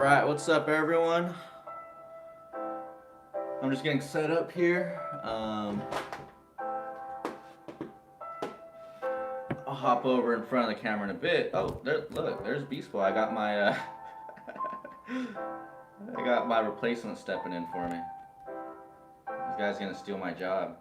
Alright, what's up everyone? I'm just getting set up here. I'll hop over in front of the camera in a bit. Oh, look, there's Beast Boy. I got my I got my replacement stepping in for me. This guy's gonna steal my job.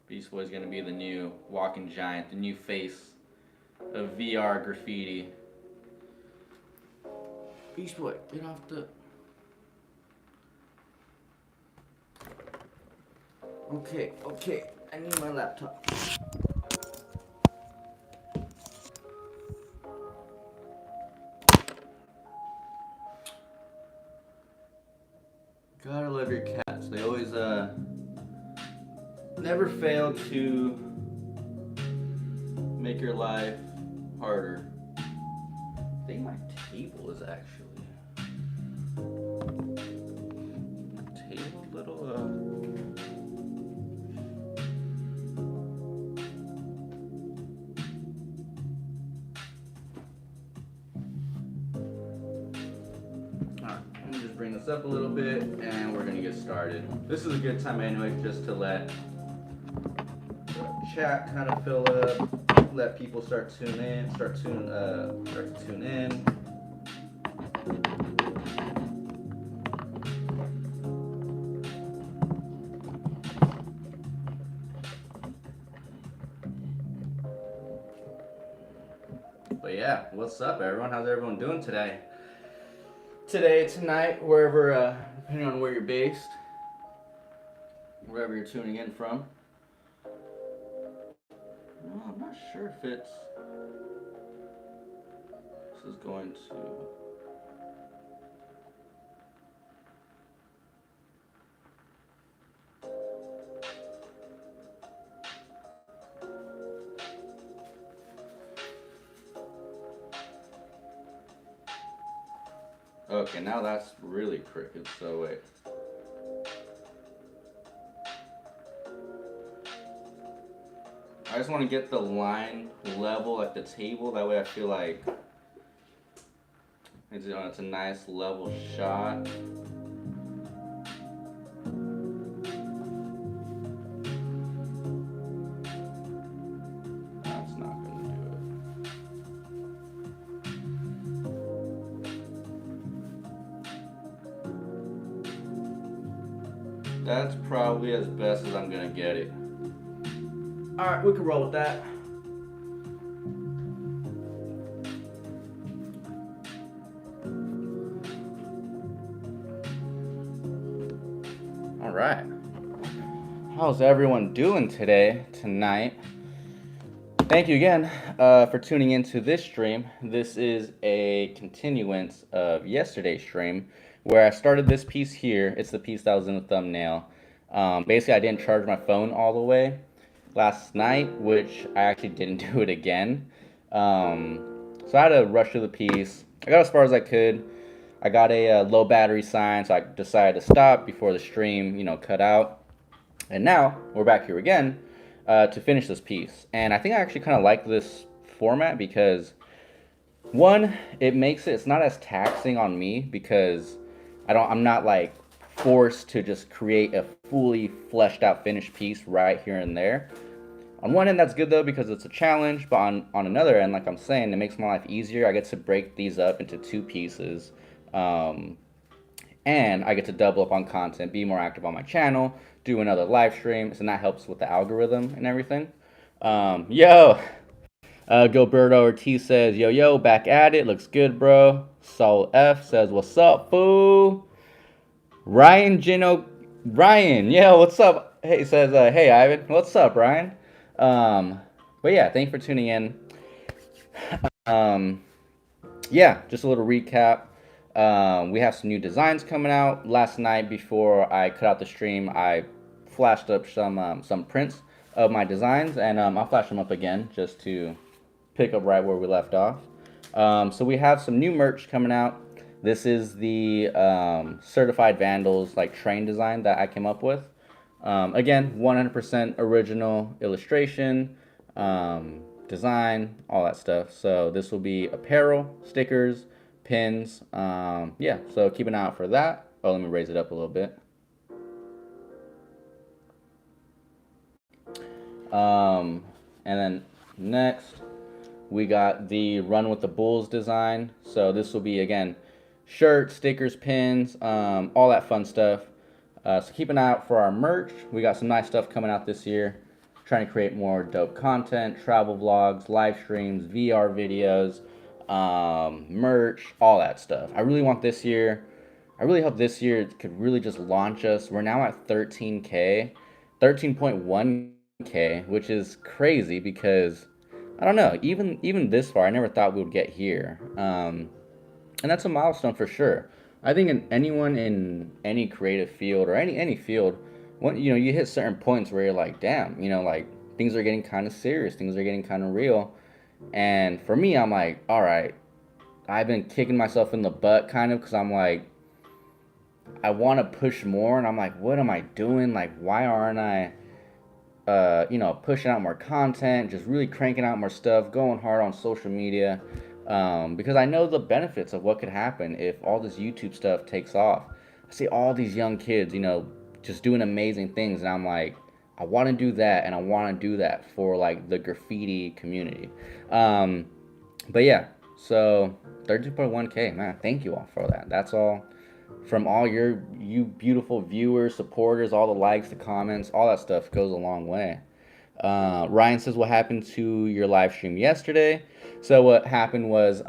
Beast Boy's gonna be the new walking giant, the new face of VR graffiti. Beast Boy, get off the... Okay, I need my laptop. Gotta love your cats. They always never fail to make your life harder. I think my table is actually a little Alright, let me just bring this up a little bit and we're gonna get started. This is a good time anyway, just to let the chat kind of fill up, let people start to tune in. But yeah, what's up everyone? How's everyone doing today? Tonight, wherever, depending on where you're based, wherever you're tuning in from. No, I'm not sure if this is going to... Okay, now that's really crooked, so wait. I just want to get the line level at the table, that way I feel like it's a nice level shot. That's not going to do it. That's probably as best as I'm going to get it. Alright, we can roll with that. Alright. How's everyone doing tonight? Thank you again for tuning into this stream. This is a continuance of yesterday's stream where I started this piece here. It's the piece that was in the thumbnail. Basically, I didn't charge my phone all the way last night, which I actually didn't do it again. So I had to rush through the piece. I got as far as I could. I got a low battery sign, so I decided to stop before the stream, cut out. And now we're back here again to finish this piece. And I think I actually kind of like this format because, one, it's not as taxing on me because I'm not like forced to just create a fully fleshed out finished piece right here and there. On one end, that's good though because it's a challenge, but on another end, like I'm saying, it makes my life easier. I get to break these up into two pieces, and I get to double up on content, be more active on my channel, do another live stream, and that helps with the algorithm and everything. Gilberto Ortiz says, yo, back at it, looks good, bro. Saul F says, what's up, fool? Ryan, yeah, what's up? Hey, says, hey, Ivan, what's up, Ryan? But yeah, thanks for tuning in. Yeah, just a little recap. We have some new designs coming out. Last night, before I cut out the stream, I flashed up some prints of my designs, and I'll flash them up again just to pick up right where we left off. So we have some new merch coming out. This is the Certified Vandals like train design that I came up with. Again, 100% original illustration, design, all that stuff. So this will be apparel, stickers, pins. Yeah, so keep an eye out for that. Oh, let me raise it up a little bit. And then next, we got the Run with the Bulls design. So this will be, again, shirts, stickers, pins, all that fun stuff. So keep an eye out for our merch. We got some nice stuff coming out this year. Trying to create more dope content, travel vlogs, live streams, VR videos, merch, all that stuff. I really want this year. I really hope this year could really just launch us. We're now at 13K, 13.1K, which is crazy because I don't know. Even this far, I never thought we would get here. And that's a milestone for sure. I think anyone in any creative field or any field, when you hit certain points where you're like, damn, like things are getting kind of serious, things are getting kind of real. And for me, I'm like, all right, I've been kicking myself in the butt kind of because I'm like, I want to push more, and I'm like, what am I doing? Like, why aren't I, pushing out more content, just really cranking out more stuff, going hard on social media, because I know the benefits of what could happen if all this YouTube stuff takes off. I see all these young kids, just doing amazing things, and I'm like, I want to do that, and I want to do that for like the graffiti community. Um, but yeah, so 32.1K, man, thank you all for that. That's all from all you beautiful viewers, supporters, all the likes, the comments, all that stuff goes a long way. Ryan says, what happened to your live stream yesterday? So what happened was,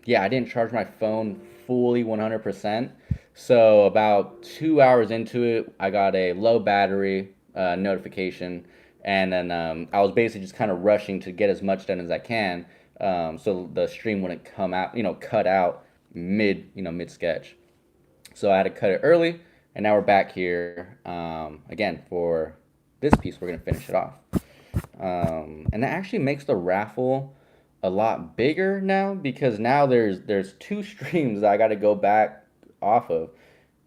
yeah, I didn't charge my phone fully 100%. So about 2 hours into it, I got a low battery notification, and then I was basically just kind of rushing to get as much done as I can, so the stream wouldn't come out, cut out mid sketch. So I had to cut it early, and now we're back here again for this piece. We're gonna finish it off, and that actually makes the raffle a lot bigger now because now there's two streams that I got to go back off of,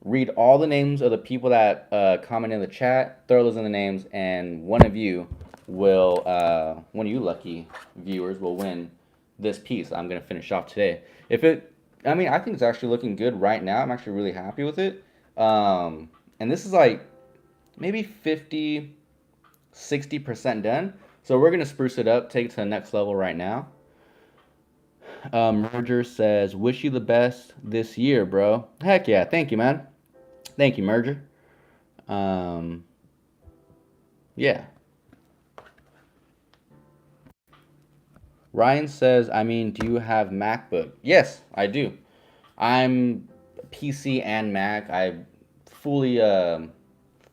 read all the names of the people that comment in the chat, throw those in the names, and one of you lucky viewers will win this piece I'm gonna finish off today. I mean, I think it's actually looking good right now. I'm actually really happy with it. And this is like maybe 50, 60% done. So we're gonna spruce it up, take it to the next level right now. Merger says, wish you the best this year, bro. Heck yeah, thank you, man. Thank you, Merger. Um, yeah. Ryan says, I mean, do you have MacBook? Yes, I do. I'm PC and Mac. I fully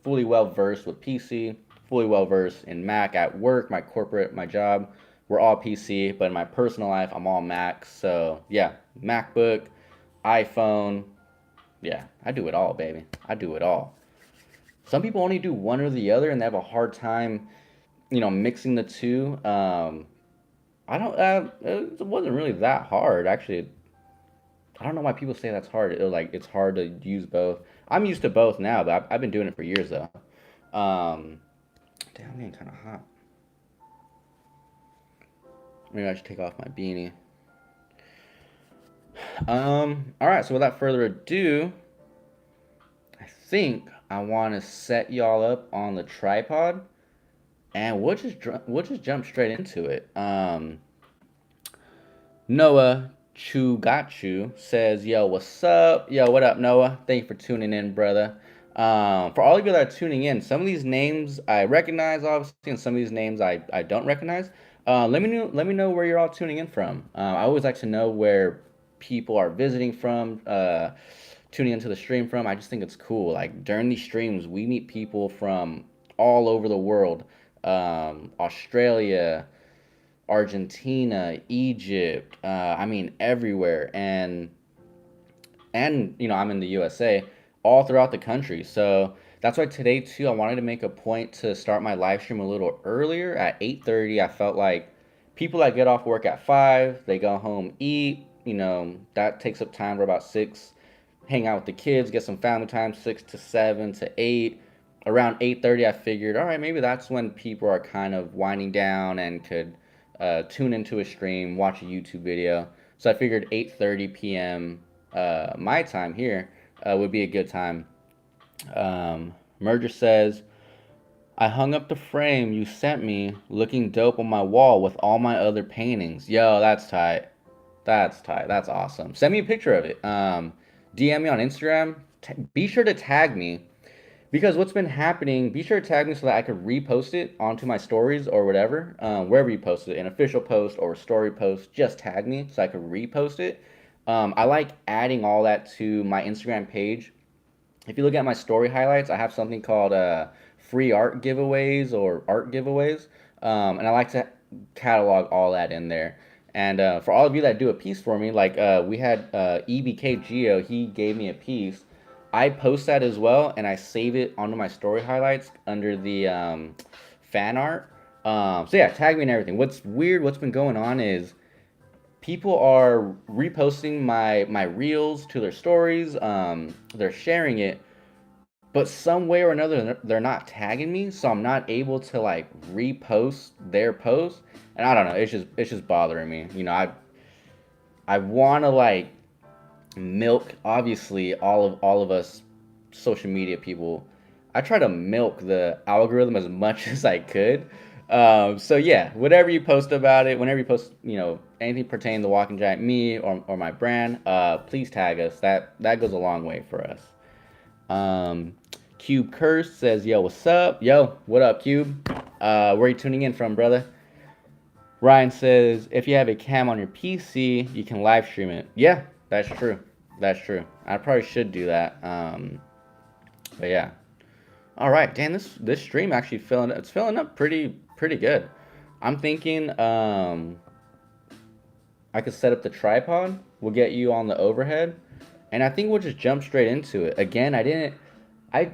fully well versed with PC, fully well versed in Mac at work, my corporate, my job. We're all PC, but in my personal life, I'm all Mac. So yeah, MacBook, iPhone. Yeah, I do it all, baby. I do it all. Some people only do one or the other, and they have a hard time, mixing the two. I don't. It wasn't really that hard, actually. I don't know why people say that's hard. It's hard to use both. I'm used to both now, but I've been doing it for years though. Um, Damn, I'm getting kind of hot. Maybe I should take off my beanie. All right. So without further ado, I think I want to set y'all up on the tripod, and we'll just jump straight into it. Noah Chugachu says, "Yo, what's up? Yo, what up, Noah? Thank you for tuning in, brother. For all of you that are tuning in, some of these names I recognize, obviously, and some of these names I don't recognize. Let me know where you're all tuning in from. I always like to know where people are visiting from, tuning into the stream from. I just think it's cool. Like during these streams, we meet people from all over the world, Australia, Argentina, Egypt, I mean everywhere, and I'm in the USA, all throughout the country. So that's why today too I wanted to make a point to start my live stream a little earlier at 8:30. I felt like people that get off work at 5, they go home, eat, that takes up time for about 6. Hang out with the kids, get some family time, 6 to 7 to 8. Around 8:30, I figured, all right, maybe that's when people are kind of winding down and could tune into a stream, watch a YouTube video. So I figured 8:30 p.m. My time here would be a good time. Merger says, I hung up the frame you sent me looking dope on my wall with all my other paintings. Yo, that's tight. That's tight. That's awesome. Send me a picture of it. DM me on Instagram. Be sure to tag me because what's been happening, be sure to tag me so that I could repost it onto my stories or whatever, wherever you post it, an official post or a story post, just tag me so I could repost it. I like adding all that to my Instagram page. If you look at my story highlights, I have something called free art giveaways or art giveaways, and I like to catalog all that in there. And for all of you that do a piece for me, like we had EBK Geo, he gave me a piece. I post that as well, and I save it onto my story highlights under the fan art. So yeah, tag me and everything. What's weird, what's been going on is people are reposting my reels to their stories. They're sharing it, but some way or another they're not tagging me, so I'm not able to like repost their post. And I don't know, it's just bothering me. I want to like milk, obviously all of us social media people. I try to milk the algorithm as much as I could. So yeah, whatever you post about it, whenever you post, anything pertaining to Walking Giant, me or my brand, please tag us. That goes a long way for us. Cube Curse says, yo, what's up? Yo, what up, Cube? Where are you tuning in from, brother? Ryan says, if you have a cam on your PC, you can live stream it. Yeah, that's true. That's true. I probably should do that. But yeah. All right, Dan. This stream actually filling up pretty good. I'm thinking I could set up the tripod. We'll get you on the overhead, and I think we'll just jump straight into it. Again, I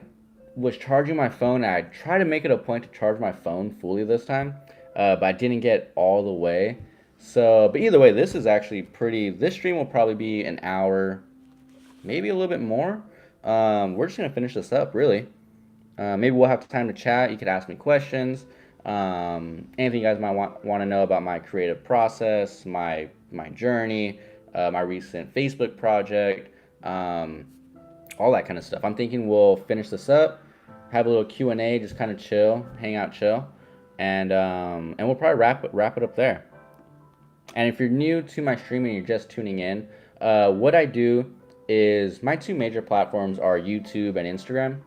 was charging my phone. And I tried to make it a point to charge my phone fully this time, but I didn't get all the way. So, but either way, this is actually pretty. This stream will probably be an hour, maybe a little bit more. We're just gonna finish this up, really. Maybe we'll have time to chat. You could ask me questions. Anything you guys might want to know about my creative process, my journey, my recent Facebook project, all that kind of stuff. I'm thinking we'll finish this up, have a little Q&A, just kind of chill, hang out, chill, and we'll probably wrap it up there. And if you're new to my stream and you're just tuning in, what I do is my two major platforms are YouTube and Instagram.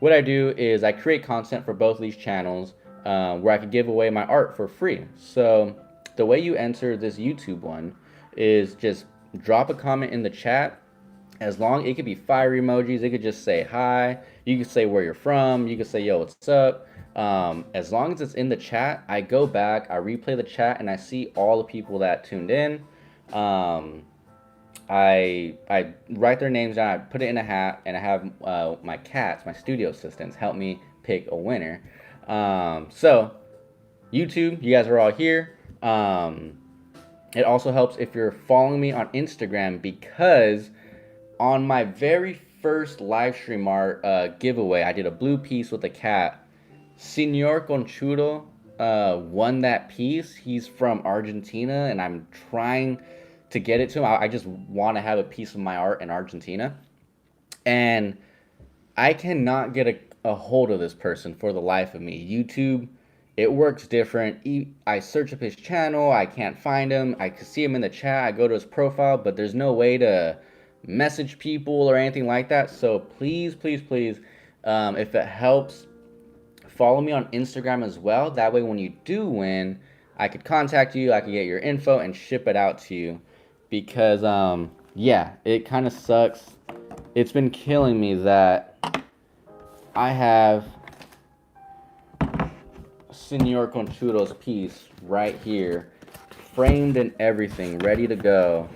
What I do is I create content for both of these channels where I could give away my art for free. So the way you enter this YouTube one is just drop a comment in the chat. As long, it could be fire emojis, it could just say hi, you could say where you're from, you could say yo, what's up. As long as it's in the chat, I go back, I replay the chat, and I see all the people that tuned in. I write their names down, I put it in a hat, and I have my cats, my studio assistants, help me pick a winner. So YouTube, you guys are all here. It also helps if you're following me on Instagram, because on my very first live stream art giveaway, I did a blue piece with a cat. Senor Conchudo won that piece. He's from Argentina, and I'm trying to get it to him. I just want to have a piece of my art in Argentina. And I cannot get a hold of this person for the life of me. YouTube, it works different. I search up his channel, I can't find him. I can see him in the chat, I go to his profile, but there's no way to message people or anything like that. So please, please, please, if it helps, follow me on Instagram as well. That way when you do win, I could contact you, I could get your info and ship it out to you. Because yeah, it kind of sucks. It's been killing me that I have Senor Conchudo's piece right here, framed and everything, ready to go,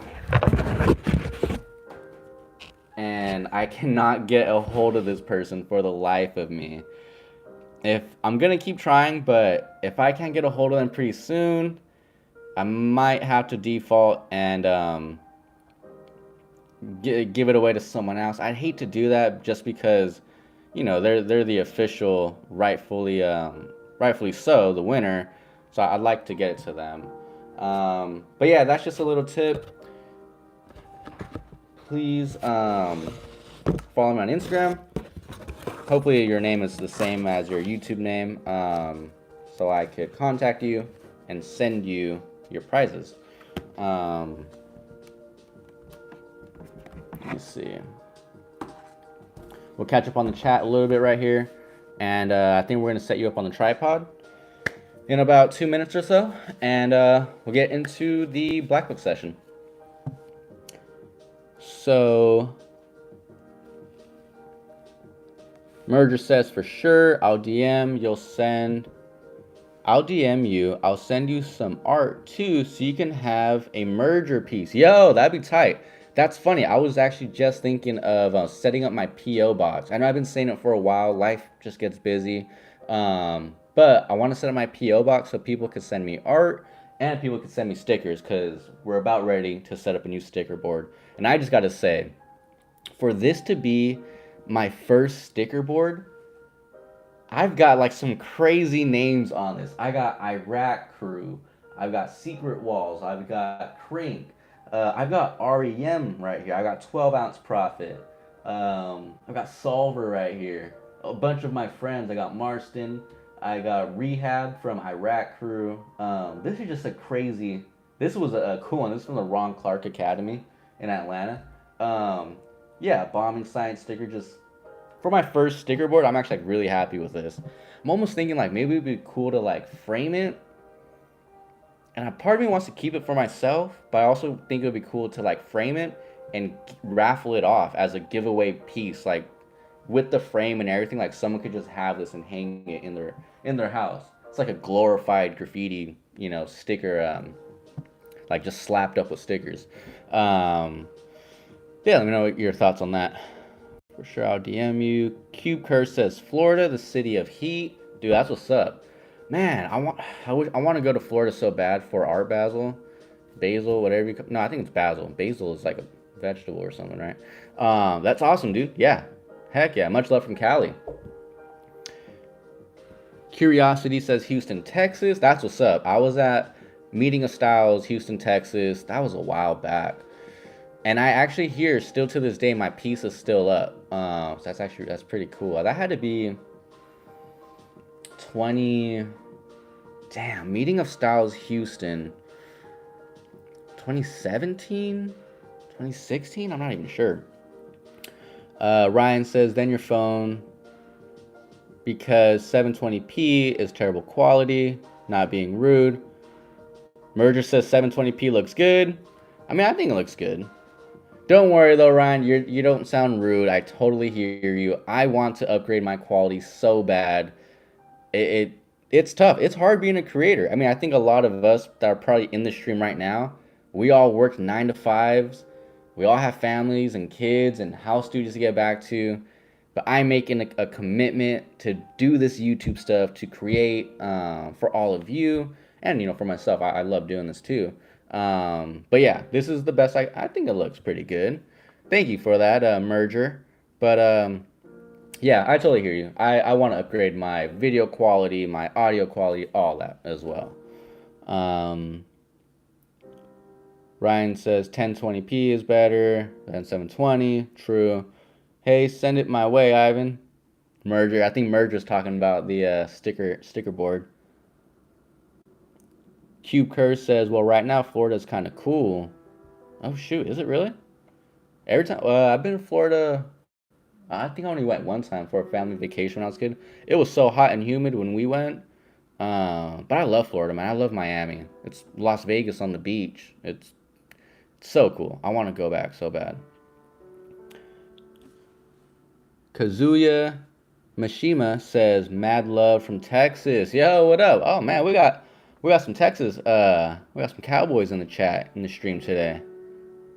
and I cannot get a hold of this person for the life of me. If I'm gonna keep trying, but if I can't get a hold of them pretty soon, I might have to default and give it away to someone else. I'd hate to do that just because, they're the official, rightfully so, the winner. So I'd like to get it to them. But yeah, that's just a little tip. Please follow me on Instagram. Hopefully your name is the same as your YouTube name, so I could contact you and send you your prizes. Let me see. We'll catch up on the chat a little bit right here, and I think we're gonna set you up on the tripod in about 2 minutes or so, and we'll get into the Black Book session. So, Merger says for sure, I'll DM you, I'll send you some art too, so you can have a merger piece. Yo, that'd be tight. That's funny. I was actually just thinking of setting up my PO box. I know I've been saying it for a while. Life just gets busy. But I want to set up my PO box so people could send me art and people could send me stickers, because we're about ready to set up a new sticker board. And I just got to say, for this to be my first sticker board, I've got like some crazy names on this. I got Iraq Crew, I've got Secret Walls, I've got Crink, I've got REM right here, I got 12 Ounce Profit, I've got Solver right here, a bunch of my friends. I got Marston, I got Rehab from Iraq Crew. This is just a crazy. This was a cool one. This is from the Ron Clark Academy in Atlanta. Yeah, bombing science sticker. Just for my first sticker board, I'm actually like really happy with this. I'm almost thinking like maybe it'd be cool to like frame it. And a part of me wants to keep it for myself, but I also think it would be cool to like frame it and raffle it off as a giveaway piece, like with the frame and everything. Like someone could just have this and hang it in their house. It's like a glorified graffiti, sticker, like just slapped up with stickers. Yeah, let me know your thoughts on that. For sure, I'll DM you. Cube Curse says Florida, the city of heat. Dude, that's what's up. Man, I want to go to Florida so bad for Art Basil, whatever you. No, I think it's basil. Basil is like a vegetable or something, right? That's awesome, dude. Yeah, heck yeah. Much love from Cali. Curiosity says Houston, Texas. That's what's up. I was at Meeting of Styles, Houston, Texas. That was a while back. And I actually hear still to this day my piece is still up. So that's pretty cool. That had to be Meeting of Styles, Houston, 2017, 2016. I'm not even sure. Ryan says then your phone, because 720p is terrible quality. Not being rude. Merger says 720p looks good. I mean, I think it looks good. Don't worry though, Ryan. You don't sound rude. I totally hear you. I want to upgrade my quality so bad. It's tough. It's hard being a creator. I mean, I think a lot of us that are probably in the stream right now, we all work 9 to 5s. We all have families and kids and house duties to get back to. But I'm making a commitment to do this YouTube stuff, to create for all of you, and for myself. I love doing this too. But yeah, this is the best. I think it looks pretty good. Thank you for that, Merger. But yeah, I totally hear you. I want to upgrade my video quality, my audio quality, all that as well. Ryan says 1020p is better than 720. True. Hey, send it my way, Ivan. Merger. I think Merger's talking about the sticker board. Cube Curse says, well, right now Florida's kind of cool. Oh shoot, is it really? Every time I've been in Florida, I think I only went one time for a family vacation when I was a kid. It was so hot and humid when we went. But I love Florida, man. I love Miami. It's Las Vegas on the beach. It's so cool. I want to go back so bad. Kazuya Mishima says, mad love from Texas. Yo, what up? Oh man, we got some Texas, we got some Cowboys in the chat in the stream today.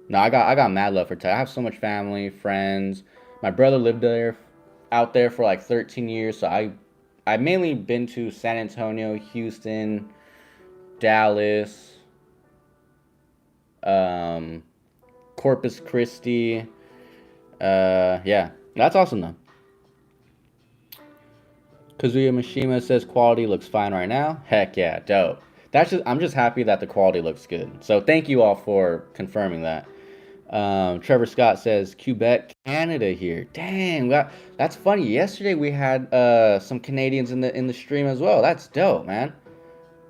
No, I got mad love for Texas. I have so much family, friends. My brother lived out there for like 13 years, so I've mainly been to San Antonio, Houston, Dallas, Corpus Christi. Yeah, that's awesome though. Kazuya Mishima says quality looks fine right now. Heck yeah, dope. I'm just happy that the quality looks good. So thank you all for confirming that. Trevor Scott says Quebec, Canada here. Dang, that's funny. Yesterday we had some Canadians in the stream as well. That's dope, man.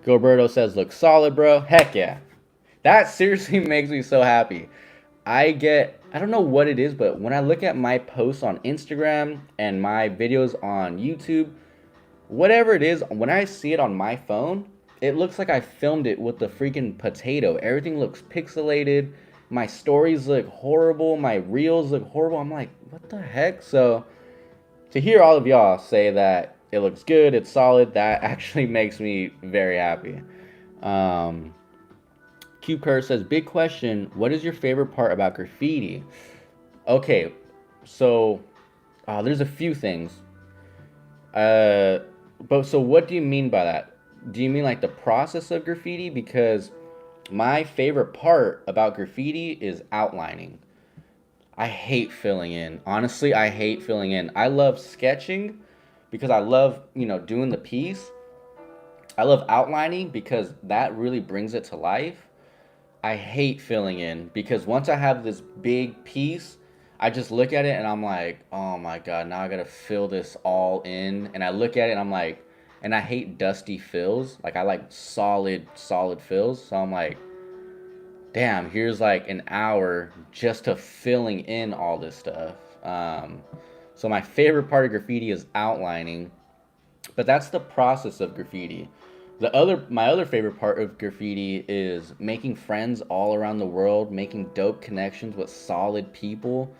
Gilberto says look solid, bro. Heck yeah. That seriously makes me so happy. I don't know what it is, but when I look at my posts on Instagram and my videos on YouTube, whatever it is, when I see it on my phone, it looks like I filmed it with the freaking potato. Everything looks pixelated. My stories look horrible. My reels look horrible. I'm like, what the heck? So to hear all of y'all say that it looks good, it's solid, that actually makes me very happy. Cube Curse says, big question, what is your favorite part about graffiti? Okay, so there's a few things. But so what do you mean by that? Do you mean like the process of graffiti? Because my favorite part about graffiti is outlining. I hate filling in. Honestly, I hate filling in. I love sketching because I love, doing the piece. I love outlining because that really brings it to life. I hate filling in because once I have this big piece, I just look at it and I'm like, oh my God, now I gotta fill this all in. And I look at it and I'm like, and I hate dusty fills. Like I like solid fills. So I'm like, damn, here's like an hour just to filling in all this stuff. So my favorite part of graffiti is outlining, but that's the process of graffiti. My other favorite part of graffiti is making friends all around the world, making dope connections with solid people,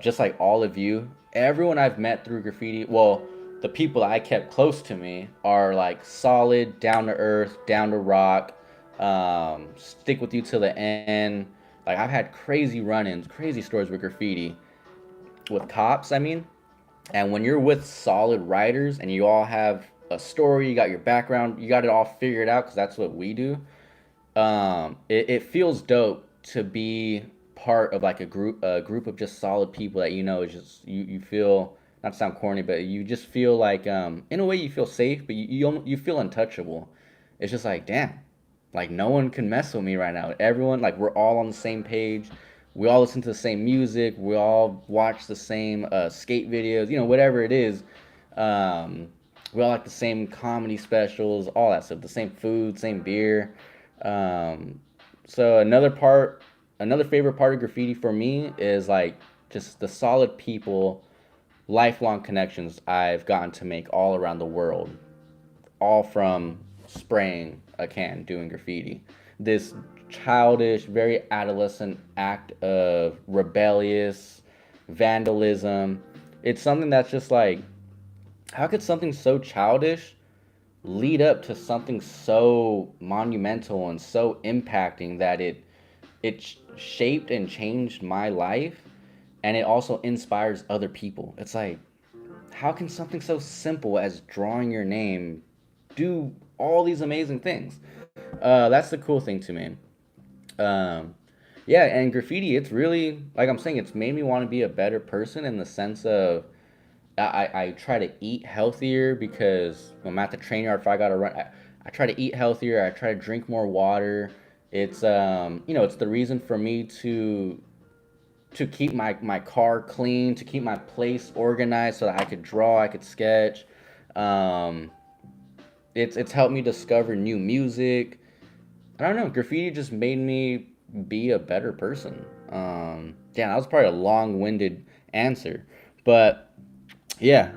just like all of you. Everyone I've met through graffiti, well, the people I kept close to me are like solid, down to earth, down to rock, stick with you till the end. Like I've had crazy run-ins, crazy stories with graffiti, with cops. I mean, and when you're with solid writers and you all have a story, you got your background, you got it all figured out because that's what we do. It feels dope to be part of like a group of just solid people that is just you feel, not to sound corny, but you just feel like in a way you feel safe, but you feel untouchable. It's just like damn, like no one can mess with me right now. Everyone, like we're all on the same page. We all listen to the same music. We all watch the same skate videos. Whatever it is. Um, we all like the same comedy specials, all that stuff. The same food, same beer. Um, so another favorite part of graffiti for me is like just the solid people, lifelong connections I've gotten to make all around the world, all from spraying a can, doing graffiti. This childish, very adolescent act of rebellious vandalism. It's something that's just like, how could something so childish lead up to something so monumental and so impacting that it shaped and changed my life, and it also inspires other people. It's like, how can something so simple as drawing your name do all these amazing things? That's the cool thing to me. Um, yeah, and graffiti, it's really, like I'm saying, it's made me want to be a better person in the sense of I try to eat healthier because when I'm at the train yard, if I gotta run, I try to eat healthier. I try to drink more water. It's the reason for me to keep my car clean, to keep my place organized so that I could draw, I could sketch. Um, it's helped me discover new music. I don't know. Graffiti just made me be a better person. Damn, that was probably a long-winded answer, but yeah.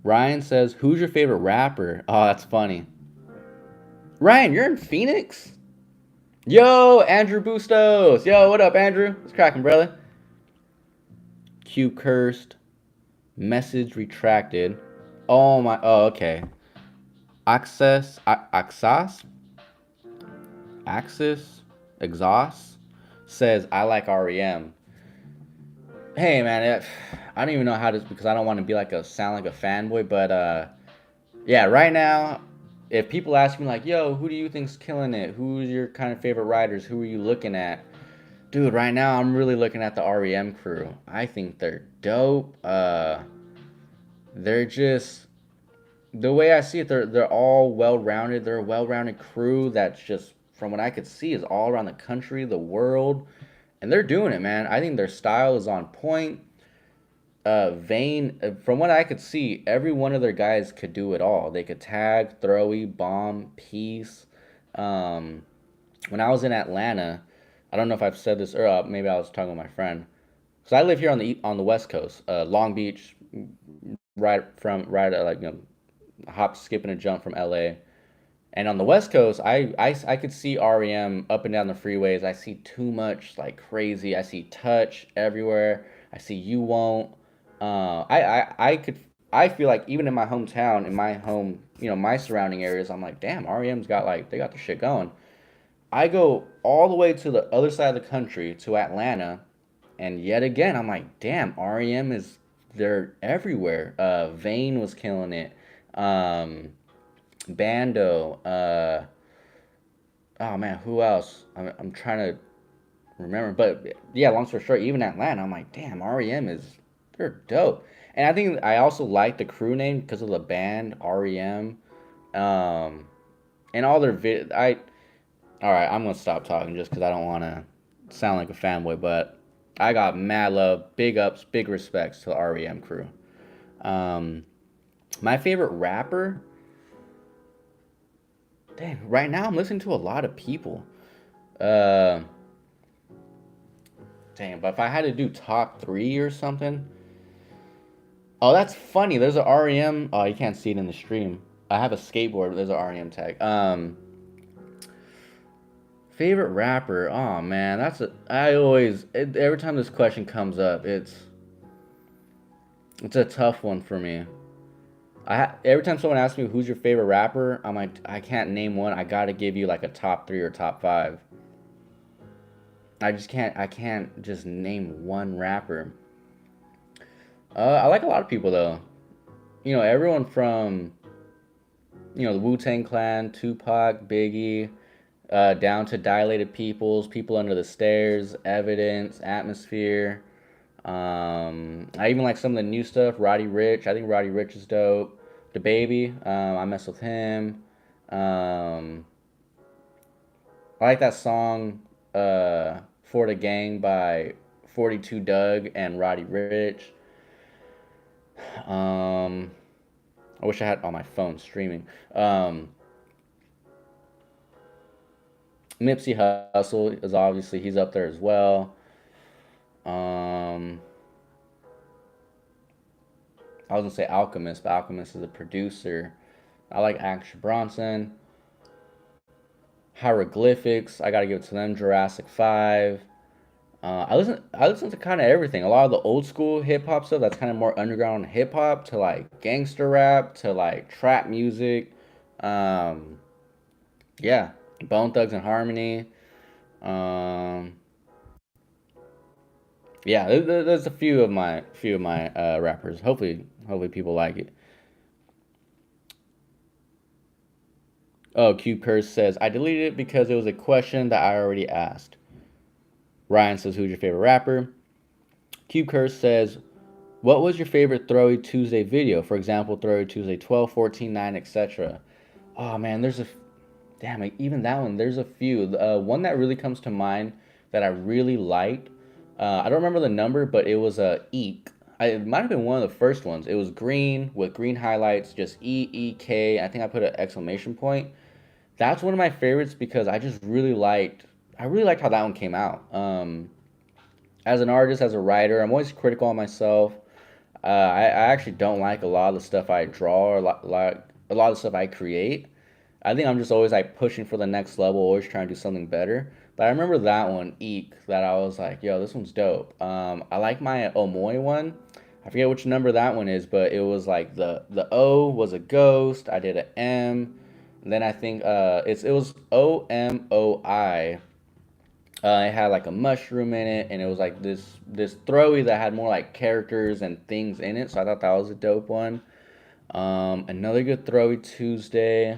Ryan says, "Who's your favorite rapper?" Oh, that's funny. Ryan, you're in Phoenix? Yo, Andrew Bustos. Yo, what up, Andrew? What's cracking, brother? Q cursed. Message retracted. Oh my. Oh, okay. Access, Axis, Exhaust says I like REM. Hey man, I don't even know how to, because I don't want to be like a sound like a fanboy, but yeah, right now if people ask me like, "Yo, who do you think's killing it? Who's your kind of favorite writers? Who are you looking at?" Dude, right now I'm really looking at the REM crew. I think they're dope. They're just the way I see it. They're all well rounded. They're a well rounded crew that's just from what I could see is all around the country, the world, and they're doing it, man. I think their style is on point. Vane, from what I could see, every one of their guys could do it all. They could tag, throwy, bomb, piece. Um, when I was in Atlanta, I don't know if I've said this earlier. Maybe I was talking with my friend. So I live here on the West Coast, Long Beach, right like hop, skip, and a jump from LA. And on the West Coast, I could see REM up and down the freeways. I see too much like crazy. I see touch everywhere. I see you won't. I feel like even in my hometown, in my home, my surrounding areas, I'm like, damn, REM's got like they got the shit going. I go all the way to the other side of the country to Atlanta, and yet again, I'm like, damn, REM is they're everywhere. Vane was killing it. Bando. Oh man, who else? I'm trying to remember, but yeah, long story short, even Atlanta, I'm like, damn, REM is they're dope. And I think I also like the crew name because of the band REM. Um, and all their I all right, I'm gonna stop talking just because I don't want to sound like a fanboy, but I got mad love, big ups, big respects to the REM crew. Um, my favorite rapper, dang, right now I'm listening to a lot of people. Uh, Dang, but if I had to do top three or something, oh, that's funny. There's a REM. Oh, you can't see it in the stream. I have a skateboard, but there's a REM tag. Favorite rapper? Oh man, I always every time this question comes up, it's a tough one for me. Every time someone asks me who's your favorite rapper, I'm like I can't name one. I gotta give you like a top three or top five. I just can't. I can't just name one rapper. I like a lot of people though. Everyone from the Wu Tang Clan, Tupac, Biggie, down to Dilated Peoples, People Under the Stairs, Evidence, Atmosphere. I even like some of the new stuff. Roddy Rich, I think Roddy Rich is dope. The Baby, I mess with him. Um, I like that song, For the Gang by 42 Doug and Roddy Rich. Um, I wish I had on my phone streaming. Um, Nipsey Hussle is obviously he's up there as well. Um, I was gonna say Alchemist, but Alchemist is a producer. I like Action Bronson. Hieroglyphics, I gotta give it to them. Jurassic 5. I listen to kind of everything. A lot of the old school hip hop stuff that's kind of more underground hip hop to like gangster rap to like trap music. Um, yeah, Bone Thugs and Harmony. Um, yeah, there's a few of my rappers. Hopefully people like it. Oh, Q Curse says I deleted it because it was a question that I already asked. Ryan says who's your favorite rapper? Q Curse says what was your favorite Throwy Tuesday video? For example, Throwy Tuesday 12, 14, 9, etc. Oh man, damn it, even that one. There's a few. One that really comes to mind that I really liked. I don't remember the number, but it was a Eek. It might have been one of the first ones. It was green with green highlights, just EEK. I think I put an exclamation point. That's one of my favorites because I really liked how that one came out. As an artist, as a writer, I'm always critical on myself. I actually don't like a lot of the stuff I draw or a lot of the stuff I create. I think I'm just always like pushing for the next level, always trying to do something better. But I remember that one, Eek, that I was like, yo, this one's dope. I like my Omoy one. I forget which number that one is, but it was like the O was a ghost. I did an M. And then I think it was OMOI. It had like a mushroom in it, and it was like this throwy that had more like characters and things in it. So I thought that was a dope one. Another good throwy Tuesday.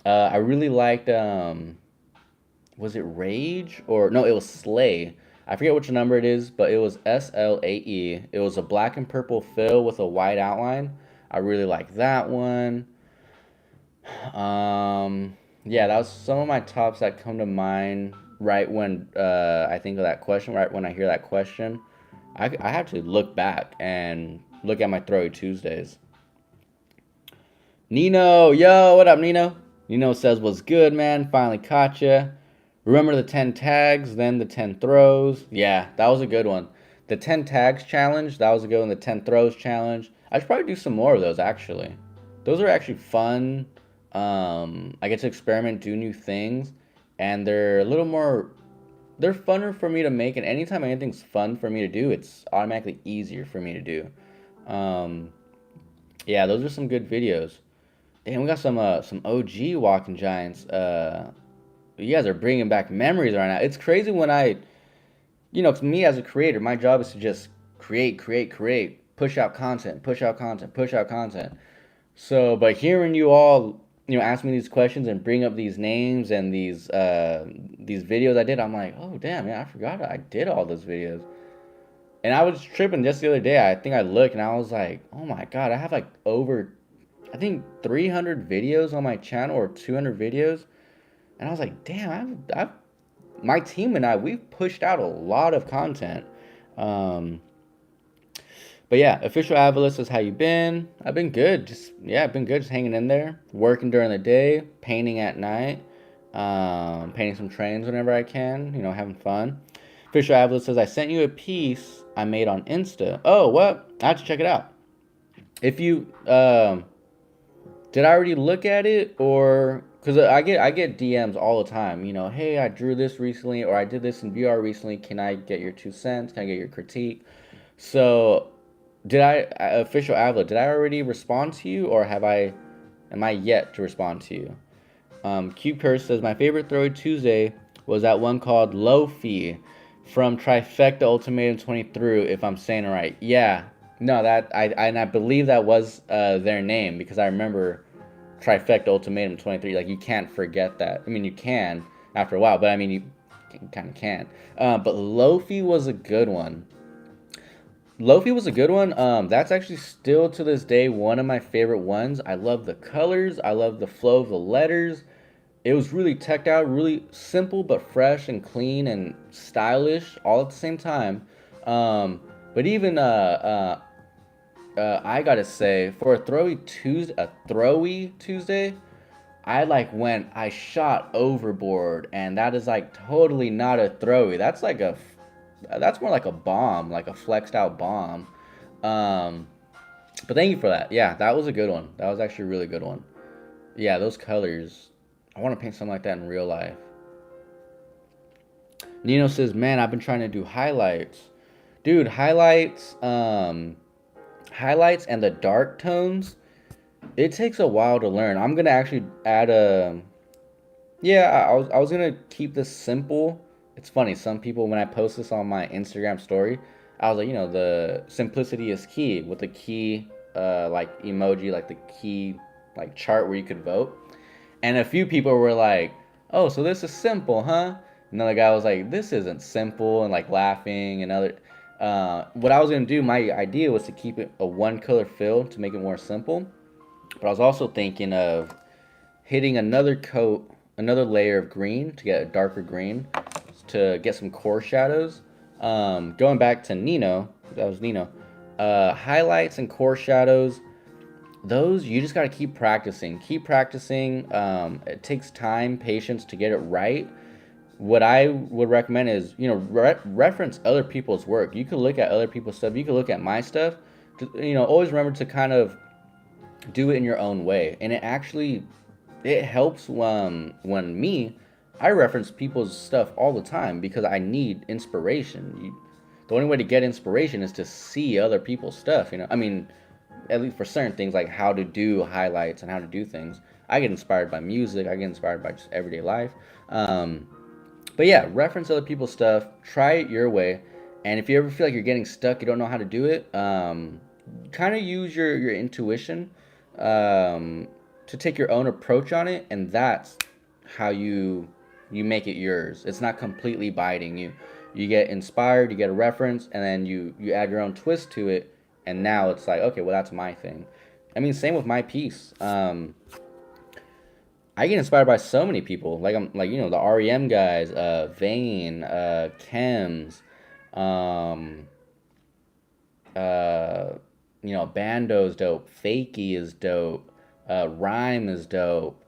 I really liked was it Rage or no? It was Slay. I forget which number it is, but it was SLAE. It was a black and purple fill with a white outline. I really like that one. Um, yeah, that was some of my tops that come to mind right when I think of that question. Right when I hear that question, I have to look back and look at my Throwy Tuesdays. Nino, yo, what up, Nino? Nino says, "What's good, man? Finally caught ya. Remember the 10 tags, then the 10 throws." Yeah, that was a good one. The 10 tags challenge, that was a good one. The 10 throws challenge. I should probably do some more of those, actually. Those are actually fun. I get to experiment, do new things, and they're a little more, they're funner for me to make. And anytime anything's fun for me to do, it's automatically easier for me to do. Um, yeah, those are some good videos. Damn, we got some OG Walking Giants. You guys are bringing back memories right now. It's crazy when to me as a creator, my job is to just create, push out content, push out content, push out content. So, but hearing you all, ask me these questions and bring up these names and these videos I did, I'm like, oh damn, yeah, I forgot I did all those videos. And I was tripping just the other day. I think I looked and I was like, oh my god, I have like over, I think 300 videos on my channel or 200 videos. And I was like, damn, my team and I, we've pushed out a lot of content. Um, but yeah, official Avila says, how you been? I've been good. I've been good. Just hanging in there, working during the day, painting at night, painting some trains whenever I can. Having fun. Official Avila says, I sent you a piece I made on Insta. Oh, what? I have to check it out. If you did I already look at it, or because I get DMs all the time. Hey, I drew this recently, or I did this in VR recently. Can I get your 2 cents? Can I get your critique? So, did official Avila? Did I already respond to you, or have I? Am I yet to respond to you? Cube Curse says my favorite Throw Tuesday was that one called Lofi from Trifecta Ultimatum 23. If I'm saying it right, yeah. No, that I believe that was their name because I remember Trifecta Ultimatum 23. Like, you can't forget that. I mean, you can after a while, but I mean, you kind of can't. But Lofi was a good one. Lofi was a good one. That's actually still to this day one of my favorite ones. I love the colors. I love the flow of the letters. It was really teched out, really simple but fresh and clean and stylish all at the same time. But even I gotta say, for a throwy Tuesday, I shot overboard, and that is like totally not a throwy. That's more like a bomb, like a flexed out bomb. Um, but thank you for that. Yeah, that was a good one. That was actually a really good one. Yeah, those colors. I want to paint something like that in real life. Nino says, "Man, I've been trying to do highlights, dude. Highlights and the dark tones. It takes a while to learn. I'm gonna actually add a. Yeah, I was gonna keep this simple. It's funny. Some people, when I post this on my Instagram story, I was like, the simplicity is key with the key, like emoji, like the key, like chart where you could vote. And a few people were like, "Oh, so this is simple, huh?" Another guy was like, "This isn't simple," and like laughing. And other, what I was gonna do, my idea was to keep it a one color fill to make it more simple. But I was also thinking of hitting another coat, another layer of green to get a darker green to get some core shadows. Going back to Nino, that was Nino. Highlights and core shadows, those you just got to keep practicing. Keep practicing. It takes time, patience to get it right. What I would recommend is, reference other people's work. You can look at other people's stuff. You can look at my stuff. Always remember to kind of do it in your own way, and it helps when I reference people's stuff all the time because I need inspiration. The only way to get inspiration is to see other people's stuff. I mean, at least for certain things like how to do highlights and how to do things. I get inspired by music. I get inspired by just everyday life. Um, but yeah, reference other people's stuff. Try it your way. And if you ever feel like you're getting stuck, you don't know how to do it, kind of use your intuition. Um, to take your own approach on it, and that's how you make it yours. It's not completely biting you. You get inspired, you get a reference, and then you add your own twist to it, and now it's like, okay, well, that's my thing. I mean, same with my piece. I get inspired by so many people. Like I'm like the REM guys, Vane, Chems, um, uh, Bando's dope. Fakey is dope. Rhyme is dope.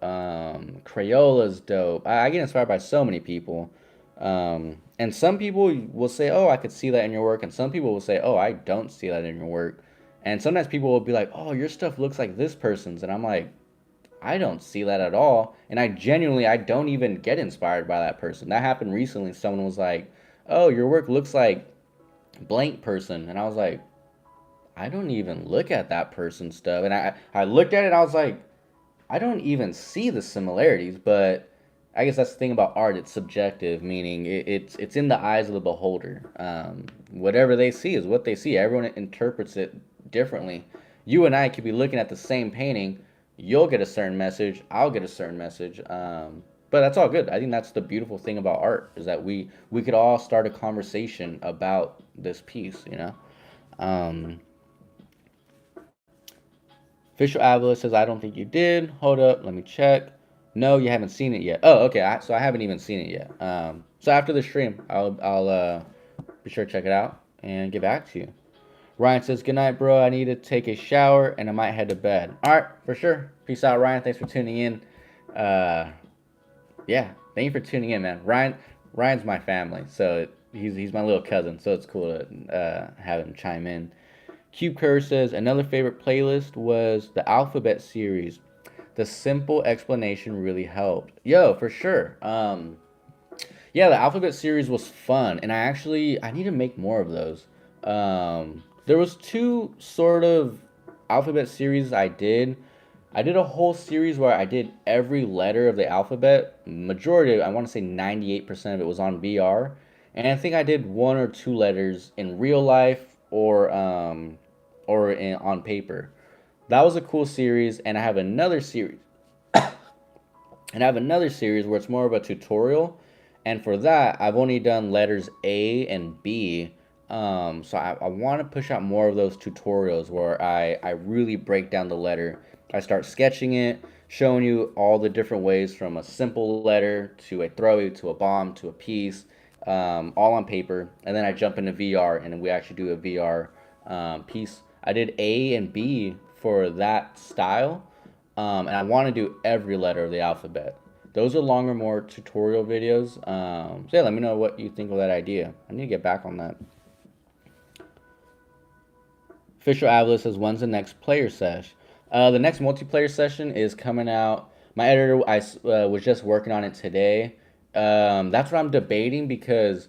Crayola's dope. I get inspired by so many people. And some people will say, "Oh, I could see that in your work," and some people will say, "Oh, I don't see that in your work." And sometimes people will be like, "Oh, your stuff looks like this person's," and I'm like, I don't see that at all. And I don't even get inspired by that person. That happened recently. Someone was like, "Oh, your work looks like blank person," and I was like, I don't even look at that person's stuff. And I looked at it and I was like, I don't even see the similarities. But I guess that's the thing about art. It's subjective, meaning it's in the eyes of the beholder. Whatever they see is what they see. Everyone interprets it differently. You and I could be looking at the same painting. You'll get a certain message. I'll get a certain message. But that's all good. I think that's the beautiful thing about art is that we could all start a conversation about this piece. Um, Official Avila says, I don't think you did. Hold up, let me check. No, you haven't seen it yet. Oh, okay. So I haven't even seen it yet. So after the stream, I'll be sure to check it out and get back to you. Ryan says, good night, bro. I need to take a shower and I might head to bed. All right, for sure. Peace out, Ryan. Thanks for tuning in. Yeah, thank you for tuning in, man. Ryan's my family, so he's my little cousin, so it's cool to have him chime in. Cube Curse says another favorite playlist was the Alphabet series. The simple explanation really helped. Yo, for sure. Yeah, the Alphabet series was fun, and I need to make more of those. There was two sort of Alphabet series I did. I did a whole series where I did every letter of the alphabet. Majority, I want to say 98% of it was on VR. And I think I did one or two letters in real life on paper. That was a cool series, and I have another series. And I have another series where it's more of a tutorial. And for that, I've only done letters A and B. So I want to push out more of those tutorials where I really break down the letter. I start sketching it, showing you all the different ways from a simple letter to a throwy to a bomb to a piece, all on paper. And then I jump into VR and we actually do a VR piece. I did A and B for that style, and I want to do every letter of the alphabet. Those are longer, more tutorial videos. So yeah, let me know what you think of that idea. I need to get back on that. Official Avila says, when's the next player sesh? The next multiplayer session is coming out. My editor, I was just working on it today. That's what I'm debating because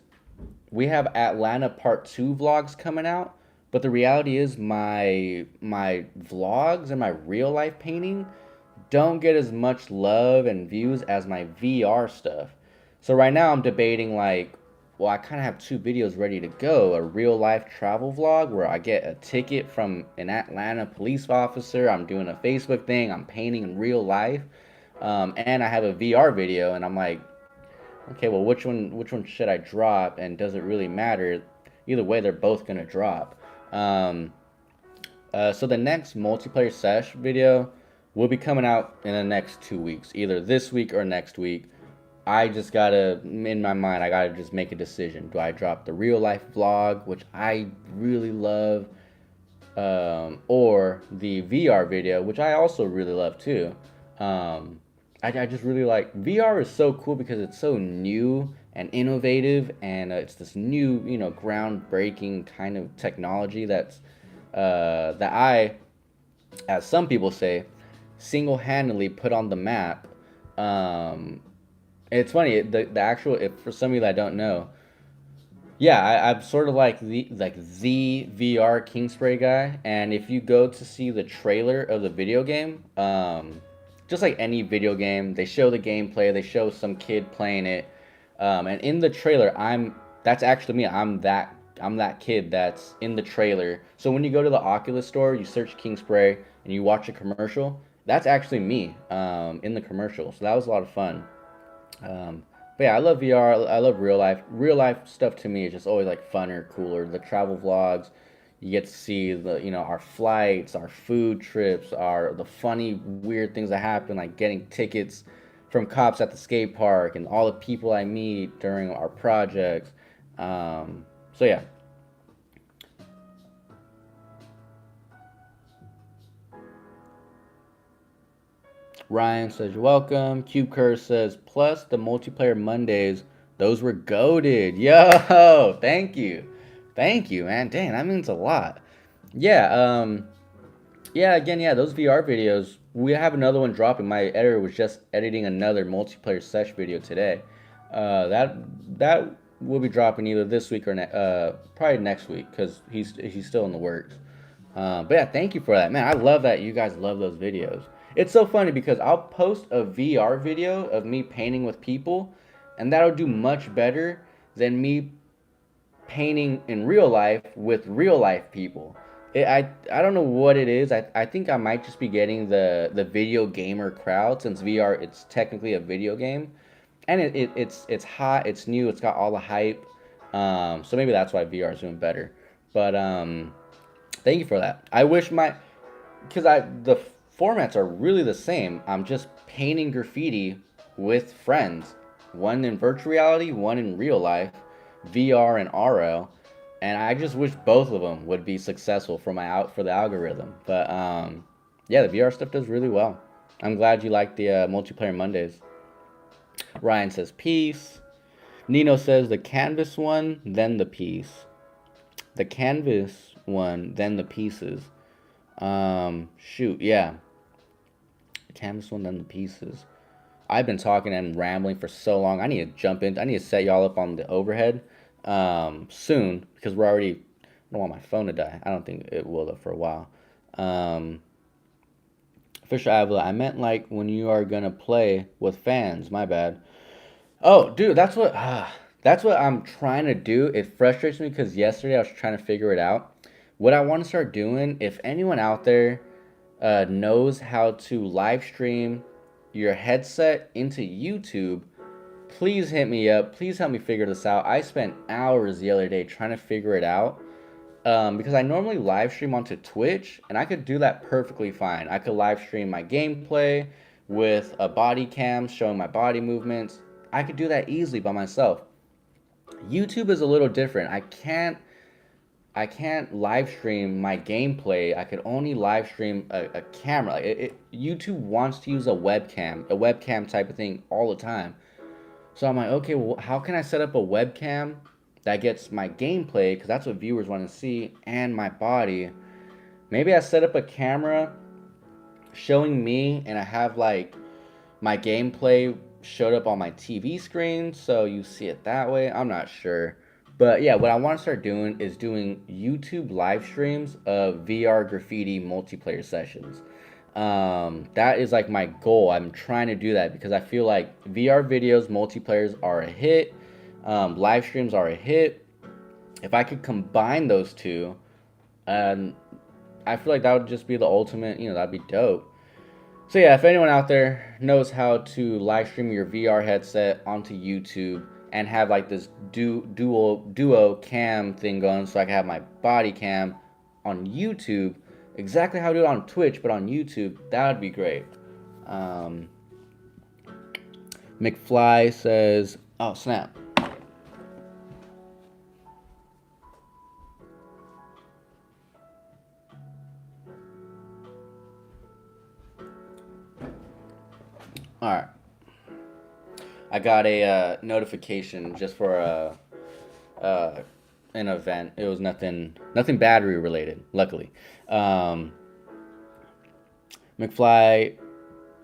we have Atlanta Part 2 vlogs coming out. But the reality is my vlogs and my real life painting don't get as much love and views as my VR stuff. So right now I'm debating like, well, I kind of have two videos ready to go. A real life travel vlog where I get a ticket from an Atlanta police officer. I'm doing a Facebook thing. I'm painting in real life. And I have a VR video and I'm like, okay, well, which one should I drop? And does it really matter? Either way, they're both going to drop. Um, so the next multiplayer sesh video will be coming out in the next 2 weeks, either this week or next week. I just gotta, in my mind, I gotta just make a decision. Do I drop the real life vlog, which I really love, or the VR video, which I also really love too? I just really like VR is so cool because it's so new and innovative, and it's this new, groundbreaking kind of technology that I, as some people say, single-handedly put on the map. It's funny, the actual, if for some of you that don't know, yeah, I'm sort of like the VR King Spray guy, and if you go to see the trailer of the video game, just like any video game, they show the gameplay, they show some kid playing it, and in the trailer, that's actually me. I'm that kid that's in the trailer. So when you go to the Oculus store, you search King Spray and you watch a commercial, That's actually me in the commercial. So that was a lot of fun. But yeah, I love VR. I love real life. Real life stuff to me is just always like funner, cooler. The travel vlogs, you get to see our flights, our food trips, our the funny, weird things that happen, like getting tickets from cops at the skate park, and all the people I meet during our projects. So yeah, Ryan says you're welcome. Cube Curse says plus the multiplayer Mondays, those were goaded. Yo, thank you, man. Dang, that means a lot. Yeah, yeah. Again, yeah, those VR videos. We have another one dropping. My editor was just editing another multiplayer sesh video today. That will be dropping either this week or probably next week because he's still in the works. But yeah, thank you for that, man. I love that you guys love those videos. It's so funny because I'll post a VR video of me painting with people, and that'll do much better than me painting in real life with real life people. I don't know what it is. I think I might just be getting the video gamer crowd since VR it's technically a video game, and it's hot, it's new, it's got all the hype. So maybe that's why VR is doing better. But thank you for that. I wish because the formats are really the same. I'm just painting graffiti with friends, one in virtual reality, one in real life, VR and RL, and I just wish both of them would be successful for for the algorithm. But yeah, the VR stuff does really well. I'm glad you like the multiplayer Mondays. Ryan says peace. Nino says the canvas one, then the piece. The canvas one, then the pieces. Shoot, yeah. The canvas one, then the pieces. I've been talking and rambling for so long. I need to jump in. I need to set y'all up on the overhead soon because we're already. I don't want my phone to die. I don't think it will though for a while. Um, Fisher Avila, I meant like when you are gonna play with fans. My bad. Oh, dude, that's what I'm trying to do. It frustrates me because yesterday I was trying to figure it out. What I want to start doing, if anyone out there knows how to live stream your headset into YouTube, please hit me up. Please help me figure this out. I spent hours the other day trying to figure it out because I normally live stream onto Twitch, and I could do that perfectly fine. I could live stream my gameplay with a body cam showing my body movements. I could do that easily by myself. YouTube is a little different. I can't live stream my gameplay. I could only live stream a camera. YouTube wants to use a webcam type of thing all the time. So I'm like, okay, well, how can I set up a webcam that gets my gameplay, because that's what viewers want to see, and my body? Maybe I set up a camera showing me, and I have like my gameplay showed up on my TV screen, so you see it that way. I'm not sure. But yeah, what I want to start doing is doing YouTube live streams of VR graffiti multiplayer sessions. That is like my goal. I'm trying to do that because I feel like VR videos, multiplayers are a hit. Live streams are a hit. If I could combine those two, um, I feel like that would just be the ultimate. That'd be dope. So yeah, if anyone out there knows how to live stream your VR headset onto YouTube and have like this duo cam thing going, so I can have my body cam on YouTube, exactly how to do it on Twitch, but on YouTube, that would be great. Um, McFly says, "Oh snap." All right, I got a notification just for uh, an event. It was nothing battery related, luckily. Um, McFly,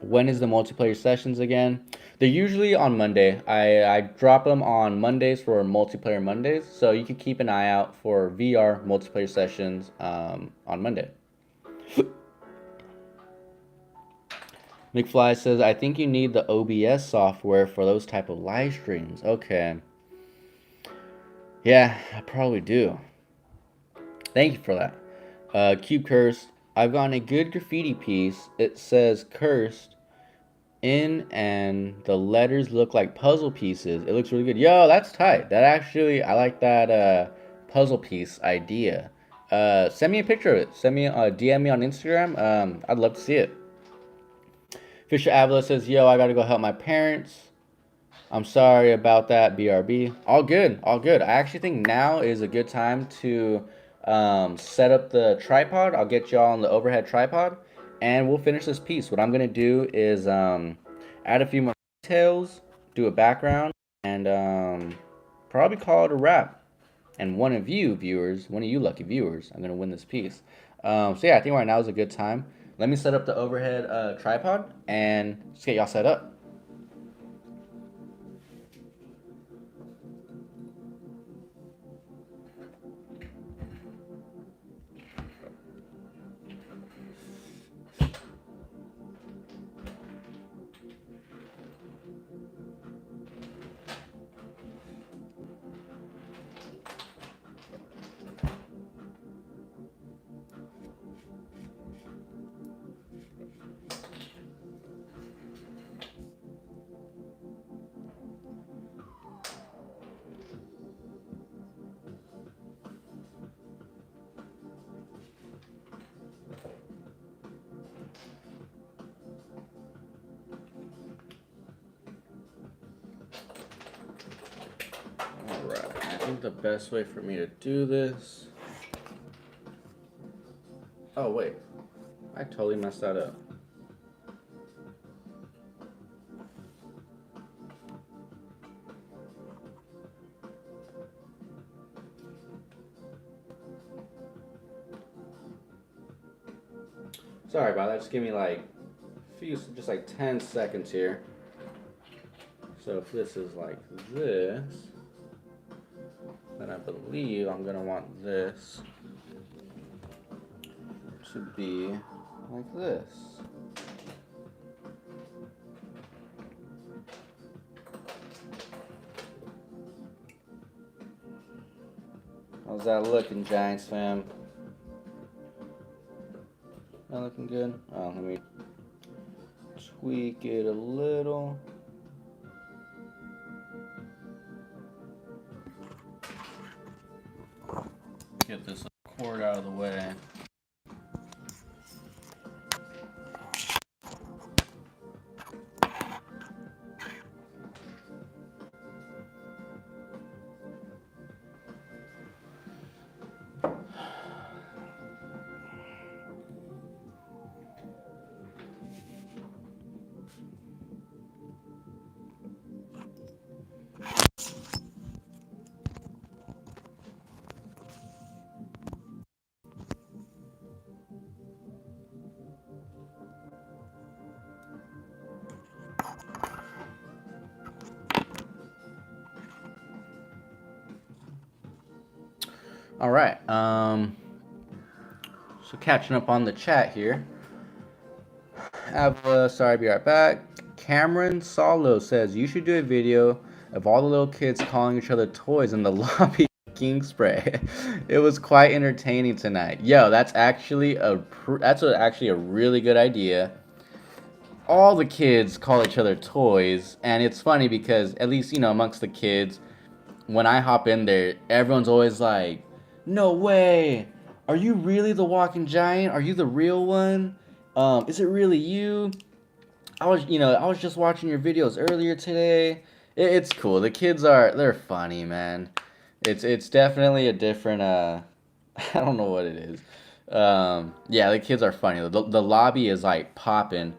when is the multiplayer sessions again? They're usually on Monday. I drop them on Mondays for multiplayer Mondays, so you can keep an eye out for VR multiplayer sessions on Monday. McFly says, I think you need the OBS software for those type of live streams. Okay. Yeah, I probably do. Thank you for that. Cube Curse, I've gotten a good graffiti piece. It says cursed in, and the letters look like puzzle pieces. It looks really good. Yo, that's tight. That actually, I like that puzzle piece idea. Send me a picture of it. Send me DM me on Instagram. I'd love to see it. Fisher Avila says, "Yo, I gotta go help my parents. I'm sorry about that, BRB. All good, all good. I actually think now is a good time to set up the tripod. I'll get y'all on the overhead tripod, and we'll finish this piece. What I'm gonna do is add a few more details, do a background, and probably call it a wrap. And one of you viewers, one of you lucky viewers, I'm gonna win this piece. So yeah, I think right now is a good time. Let me set up the overhead tripod and just get y'all set up. Alright, I think the best way for me to do this. Oh, wait. I totally messed that up. Sorry about that. Just give me like a few, just like 10 seconds here. So if this is like this, then I believe I'm gonna want this to be like this. How's that looking, Giants fam? Not looking good? Oh, let me tweak it a little. Get this cord out of the way. All right. So catching up on the chat here. Sorry, be right back. Cameron Solo says you should do a video of all the little kids calling each other toys in the lobby. King spray. It was quite entertaining tonight. Yo, that's actually actually a really good idea. All the kids call each other toys, and it's funny because at least amongst the kids, when I hop in there, everyone's always like, "No way! Are you really the walking giant? Are you the real one? Is it really you? I was just watching your videos earlier today." It's cool. The kids they're funny, man. It's definitely a different I don't know what it is. Yeah, the kids are funny. The lobby is like popping.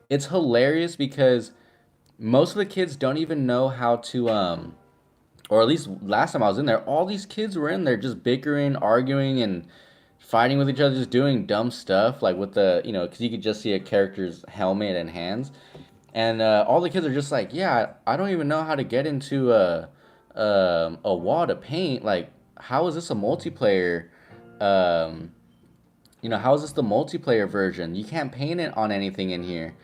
It's hilarious because most of the kids don't even know how to or at least last time I was in there, all these kids were in there just bickering, arguing, and fighting with each other, just doing dumb stuff, like with because you could just see a character's helmet and hands, and all the kids are just like, yeah, I don't even know how to get into a wall to paint. Like, how is this a multiplayer? Um, how is this the multiplayer version? You can't paint it on anything in here,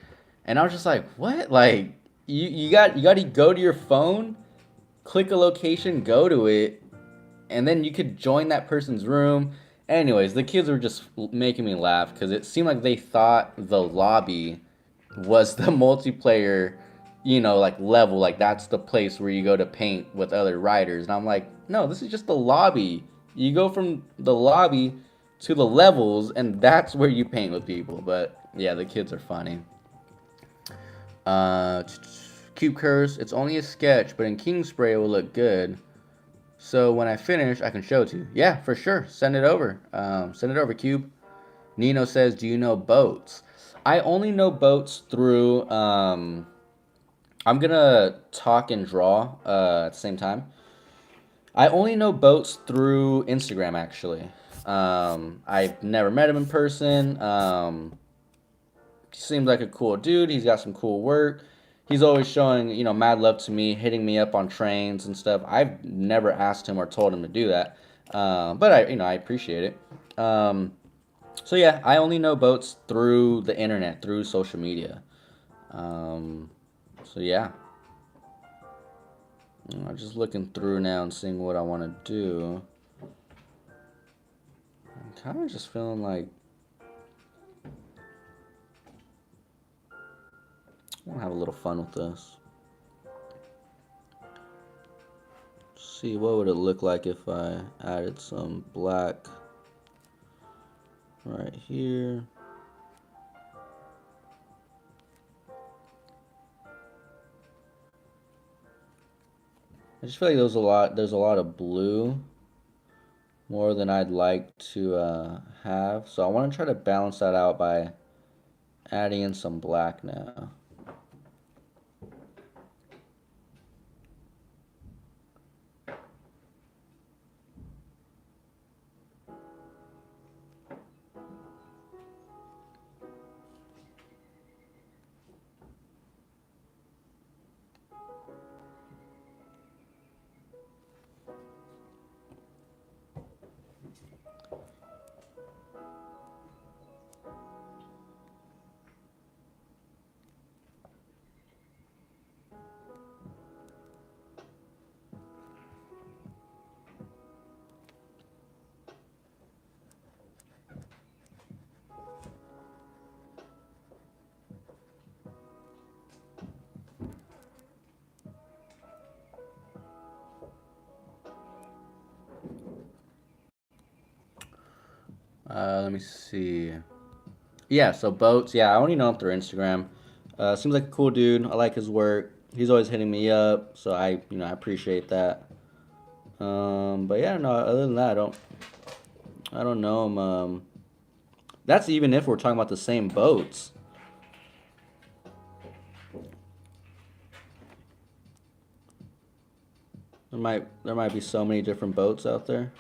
and I was just like, what? Like, you got to go to your phone, click a location, go to it, and then you could join that person's room Anyways, the kids were just making me laugh because it seemed like they thought the lobby was the multiplayer, like level. Like that's the place where you go to paint with other riders. And I'm like, no, this is just the lobby. You go from the lobby to the levels, and that's where you paint with people. But yeah, the kids are funny. Uh, Cube Curse, it's only a sketch, but in King Spray it will look good. So when I finish, I can show it to you. Yeah, for sure. Send it over. Send it over, Cube. Nino says, do you know boats? I only know boats through. I'm gonna talk and draw at the same time. I only know boats through Instagram, actually. I've never met him in person. He seems like a cool dude. He's got some cool work. He's always showing, mad love to me, hitting me up on trains and stuff. I've never asked him or told him to do that, but I appreciate it. So yeah, I only know boats through the internet, through social media. So yeah, I'm just looking through now and seeing what I want to do. I'm kind of just feeling like I want to have a little fun with this. See, what would it look like if I added some black right here? I just feel like there's a lot of blue, more than I'd like to have. So I want to try to balance that out by adding in some black now. Let me see. Yeah, so boats. Yeah, I only know him through Instagram. Seems like a cool dude. I like his work. He's always hitting me up, so I appreciate that. But yeah, no. Other than that, I don't know him. That's even if we're talking about the same boats. There might be so many different boats out there.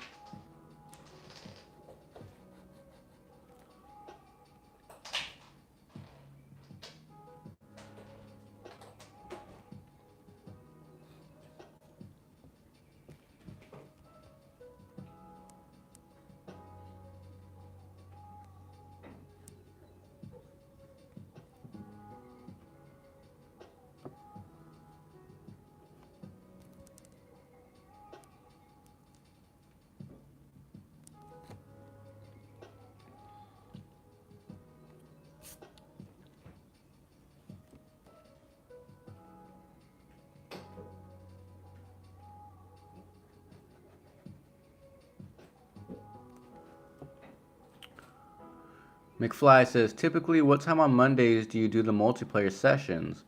McFly says, typically, what time on Mondays do you do the multiplayer sessions?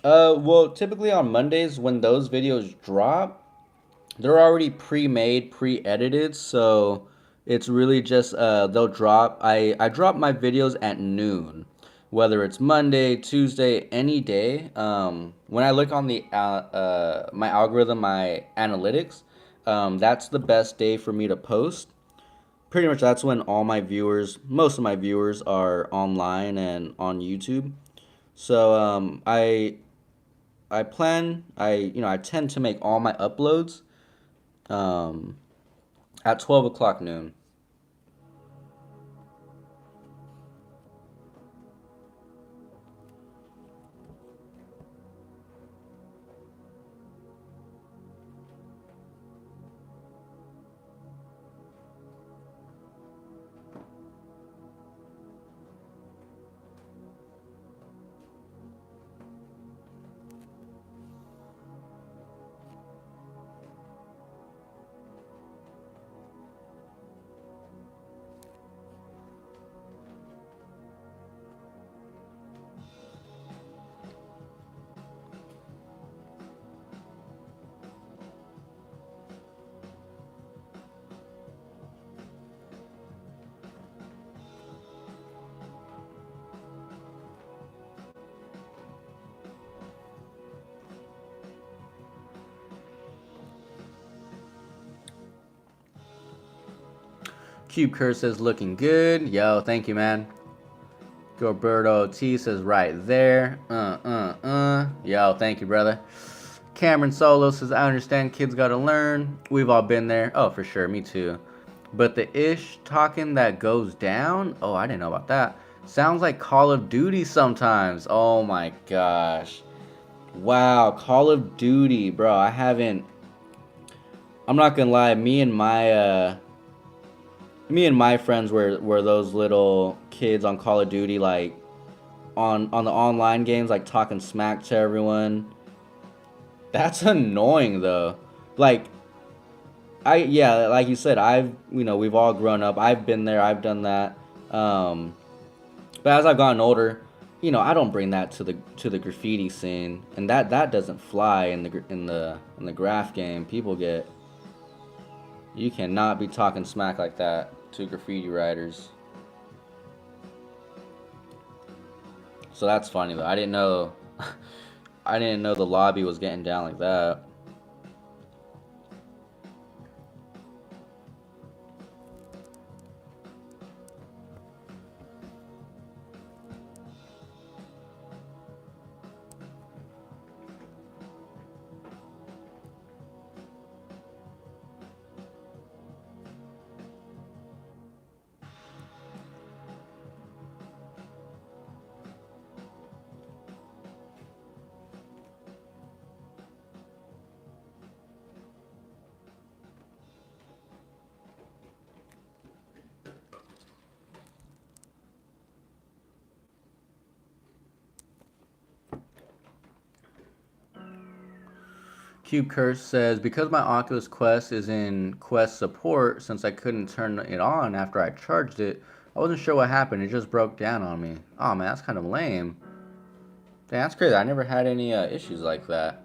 Well, typically on Mondays when those videos drop, they're already pre-made, pre-edited, so it's really just they'll drop. I drop my videos at noon, whether it's Monday, Tuesday, any day. When I look on the my algorithm, my analytics, that's the best day for me to post. Pretty much that's when all my viewers, most of my viewers, are online and on YouTube. So I plan I tend to make all my uploads um, at 12 o'clock noon. Cube Curse says looking good. Yo, thank you, man. Gilberto T says right there. Yo, thank you, brother. Cameron Solo says, I understand kids gotta learn. We've all been there. Oh, for sure, me too. But the ish talking that goes down? Oh, I didn't know about that. Sounds like Call of Duty sometimes. Oh my gosh. Wow, Call of Duty, bro. I haven't. I'm not gonna lie. Me and my friends were those little kids on Call of Duty, like on the online games, like talking smack to everyone. That's annoying though. Like yeah, like you said, we've all grown up. I've been there. I've done that. Um, but as I've gotten older, I don't bring that to the graffiti scene, and that doesn't fly in the graph game. You cannot be talking smack like that to graffiti writers. So that's funny though. I didn't know. I didn't know the lobby was getting down like that. Cube Curse says, because my Oculus Quest is in Quest support, since I couldn't turn it on after I charged it, I wasn't sure what happened. It just broke down on me. Oh man, that's kind of lame. Dang, that's crazy. I never had any issues like that.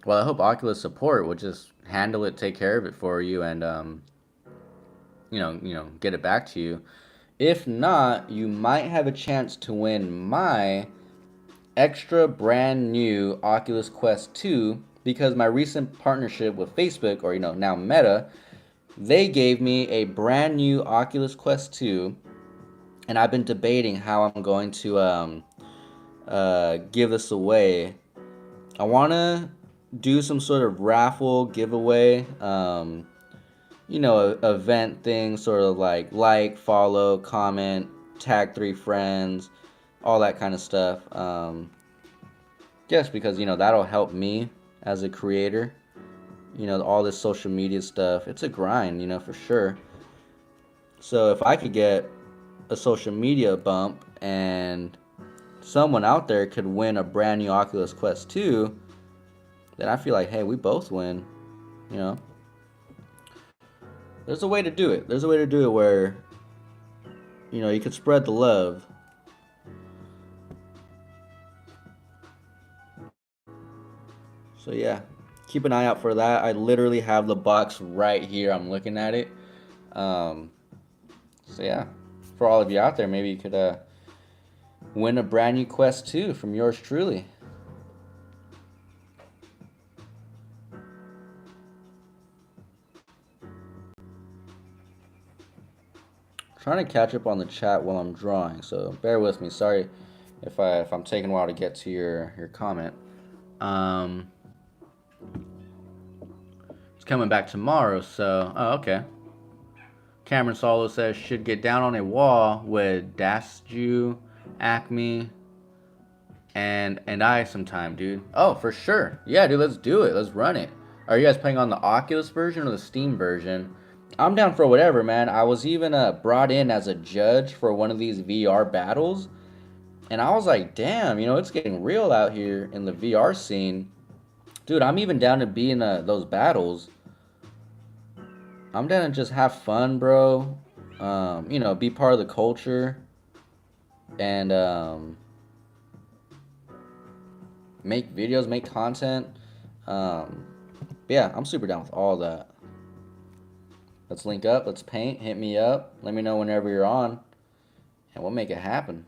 Well, I hope Oculus support will just handle it, take care of it for you, and get it back to you. If not, you might have a chance to win my extra brand new Oculus Quest 2 because my recent partnership with Facebook, or now Meta, they gave me a brand new Oculus Quest 2, and I've been debating how I'm going to give this away. I want to do some sort of raffle giveaway, event thing, sort of like, follow, comment, tag 3 friends, all that kind of stuff. Just because, that'll help me as a creator. All this social media stuff, it's a grind, for sure. So if I could get a social media bump and someone out there could win a brand new Oculus Quest 2, then I feel like, hey, we both win, you know? There's a way to do it. There's a way to do it where, you could spread the love. So yeah, keep an eye out for that. I literally have the box right here. I'm looking at it. So yeah, for all of you out there, maybe you could win a brand new Quest 2 from yours truly. Trying to catch up on the chat while I'm drawing, so bear with me. Sorry if I'm taking a while to get to your comment. It's coming back tomorrow, so okay. Cameron Solo says should get down on a wall with Dasju, Acme, and I sometime, dude. Oh, for sure. Yeah, dude, let's do it. Let's run it. Are you guys playing on the Oculus version or the Steam version? I'm down for whatever, man. I was even brought in as a judge for one of these VR battles, and I was like, damn, it's getting real out here in the VR scene. Dude, I'm even down to be in those battles. I'm down to just have fun, bro. Be part of the culture, and make videos, make content. Yeah, I'm super down with all that. Let's link up. Let's paint. Hit me up. Let me know whenever you're on, and we'll make it happen.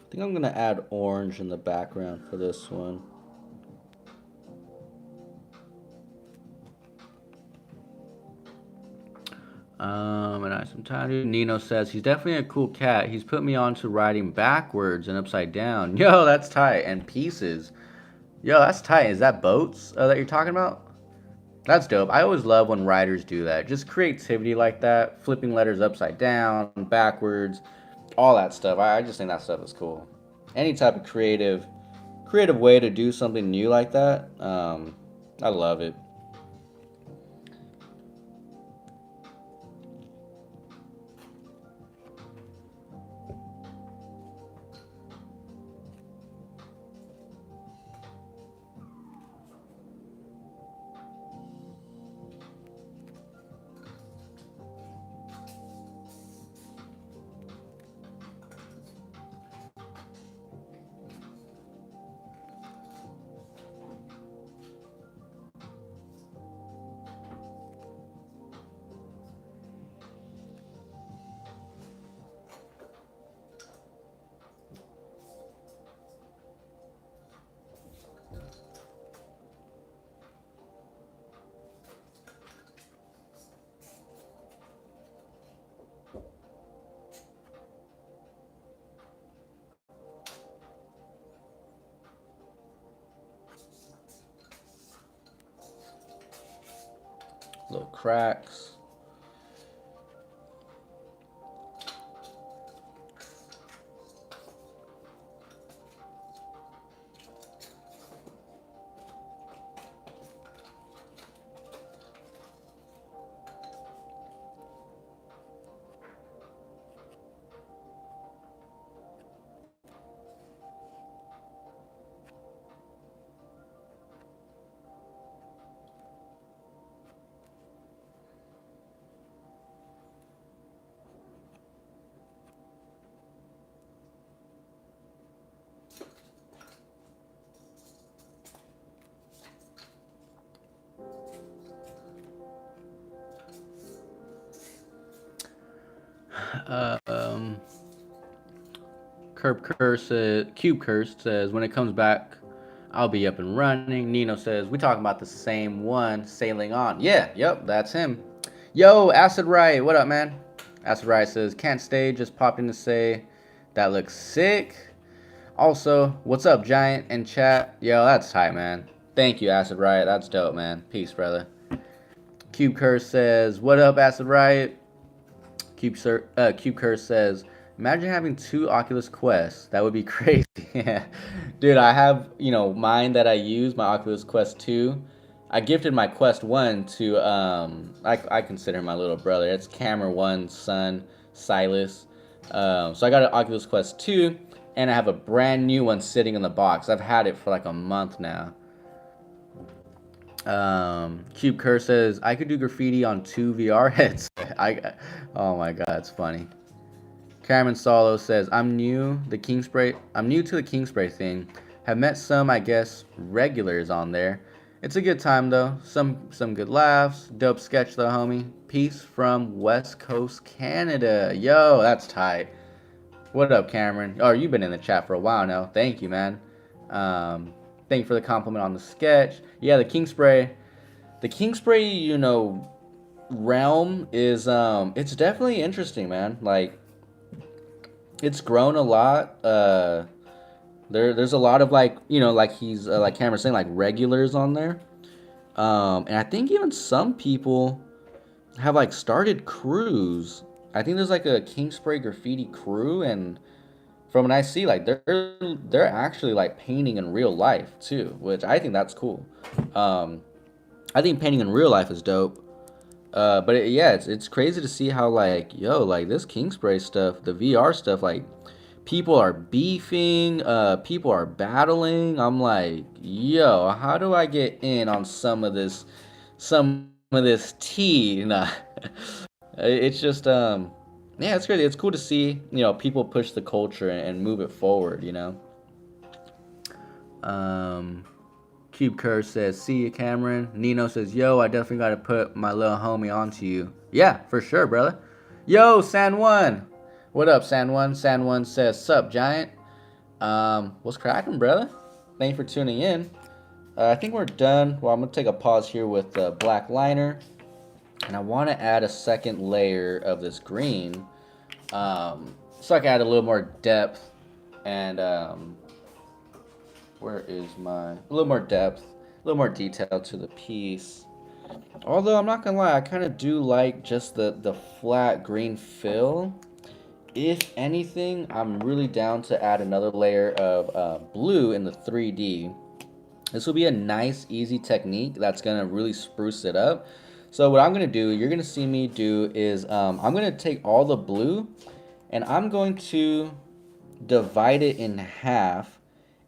I think I'm gonna add orange in the background for this one. And I'm tired. Nino says he's definitely a cool cat. He's put me on to riding backwards and upside down. Yo, that's tight. And pieces. Yo, that's tight. Is that boats that you're talking about? That's dope. I always love when writers do that. Just creativity like that, flipping letters upside down, backwards, all that stuff. I just think that stuff is cool. Any type of creative way to do something new like that, I love it. Little cracks. Um, Cube Curse says, when it comes back, I'll be up and running. Nino says, we talking about the same one, sailing on. Yeah, yep, that's him. Yo, Acid Riot, what up, man? Acid Riot says, can't stay, just popped in to say, that looks sick. Also, what's up, Giant and chat? Yo, that's tight, man. Thank you, Acid Riot. That's dope, man. Peace, brother. Cube Curse says, what up, Acid Riot? Cube Curse says, imagine having two Oculus Quests. That would be crazy. Yeah. Dude, I have, mine that I use, my Oculus Quest 2. I gifted my Quest 1 to, I consider him my little brother. It's Camera 1's son, Silas. So I got an Oculus Quest 2, and I have a brand new one sitting in the box. I've had it for like a month now. Cube Curse says, I could do graffiti on 2 VR heads. Oh my god, it's funny. Cameron Solo says, I'm new to the Kingspray thing. Have met some, I guess, regulars on there. It's a good time though. Some good laughs. Dope sketch though, homie. Peace from West Coast, Canada. Yo, that's tight. What up, Cameron? Oh, you've been in the chat for a while now. Thank you, man. Thank you for the compliment on the sketch. Yeah, the Kingspray, realm is it's definitely interesting, man. Like, it's grown a lot. There's a lot of like he's like Cameron's saying, like regulars on there. And I think even some people have like started crews. I think there's like a Kingspray graffiti crew, and from what I see, like they're actually like painting in real life too, which I think that's cool. I think painting in real life is dope. But it's crazy to see how like this Kingspray stuff, the VR stuff, like people are beefing, people are battling. I'm like, yo, how do I get in on some of this tea? Nah. It's just yeah, it's crazy. It's cool to see, people push the culture and move it forward. Um Cube Curse says, see you, Cameron. Nino says, yo, I definitely got to put my little homie onto you. Yeah, for sure, brother. Yo, San Juan. What up, San Juan? San Juan says, sup, Giant. What's cracking, brother? Thank you for tuning in. I think we're done. Well, I'm gonna take a pause here with the black liner, and I want to add a second layer of this green, so I can add a little more depth and where is my a little more depth, a little more detail to the piece. Although I'm not gonna lie, I kind of do like just the flat green fill. If anything, I'm really down to add another layer of blue in the 3D. This will be a nice, easy technique that's gonna really spruce it up. So what I'm gonna do, you're gonna see me do is I'm gonna take all the blue and I'm going to divide it in half,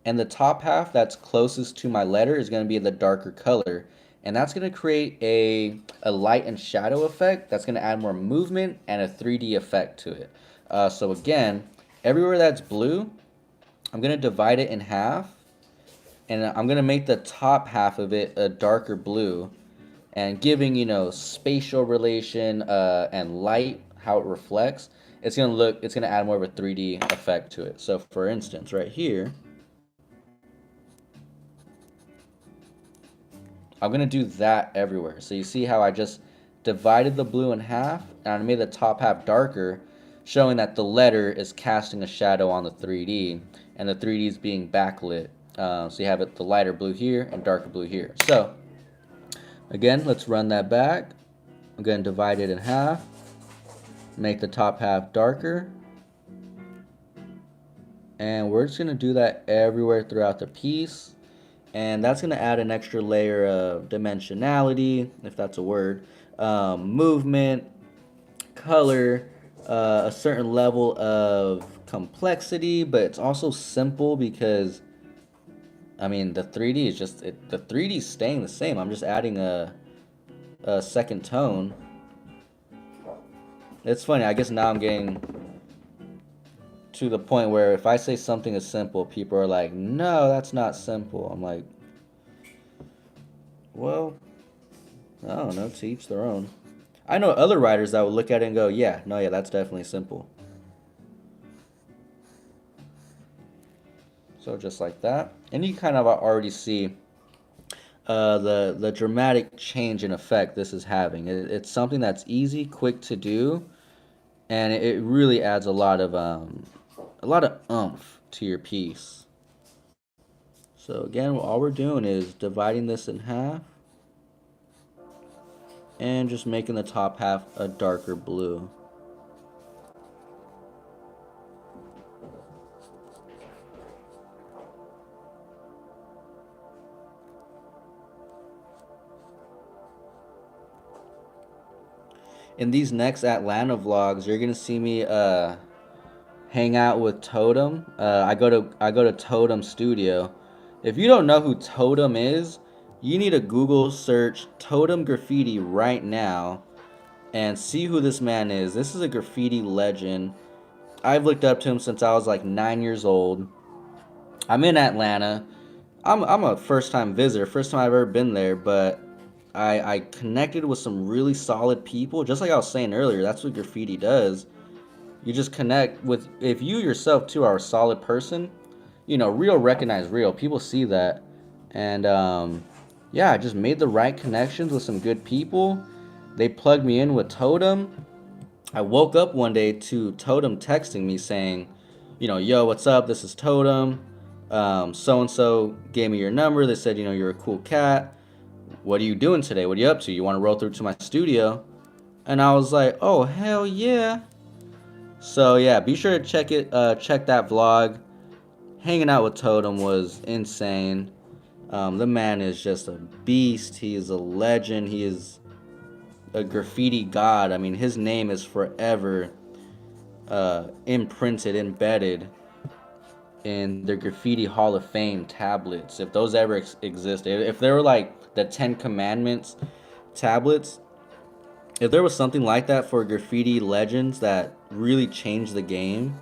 and the top half that's closest to my letter is going to be the darker color, and that's going to create a light and shadow effect that's going to add more movement and a 3D effect to it. So again, everywhere that's blue, I'm going to divide it in half, and I'm going to make the top half of it a darker blue, and giving, spatial relation and light, how it reflects, it's gonna add more of a 3D effect to it. So for instance, right here, I'm gonna do that everywhere. So you see how I just divided the blue in half and I made the top half darker, showing that the letter is casting a shadow on the 3D, and the 3D is being backlit. So you have the lighter blue here and darker blue here. So again, let's run that back. I'm going to divide it in half, make the top half darker, and we're just going to do that everywhere throughout the piece. And that's going to add an extra layer of dimensionality, if that's a word, movement, color, a certain level of complexity, but it's also simple because, I mean, the 3D is just, the 3D is staying the same. I'm just adding a second tone. It's funny, I guess now I'm getting to the point where if I say something is simple, people are like, no, that's not simple. I'm like, well, I don't know, to each their own. I know other writers that would look at it and go, yeah, no, yeah, that's definitely simple. So just like that. And you kind of already see the dramatic change in effect this is having. It's something that's easy, quick to do, and it really adds a lot of oomph to your piece. So again, all we're doing is dividing this in half and just making the top half a darker blue. In these next Atlanta vlogs, you're gonna see me hang out with Totem. I go to Totem Studio. If you don't know who Totem is, you need to Google search Totem Graffiti right now and see who this man is. This is a graffiti legend. I've looked up to him since I was like 9 years old. I'm in Atlanta. I'm a first time visitor, first time I've ever been there, but I connected with some really solid people. Just like I was saying earlier, that's what graffiti does. You just connect with, if you yourself too are a solid person, real recognize real. People see that. And yeah, I just made the right connections with some good people. They plugged me in with Totem. I woke up one day to Totem texting me saying, yo, what's up? This is Totem. So and so gave me your number. They said, you're a cool cat. What are you doing today? What are you up to? You want to roll through to my studio? And I was like, oh, hell yeah. So yeah, be sure to check that vlog. Hanging out with Totem was insane. The man is just a beast. He is a legend. He is a graffiti god. I mean, his name is forever imprinted, embedded in the Graffiti Hall of Fame tablets, if those ever exist. If there were like the 10 Commandments tablets, if there was something like that for graffiti legends that really changed the game,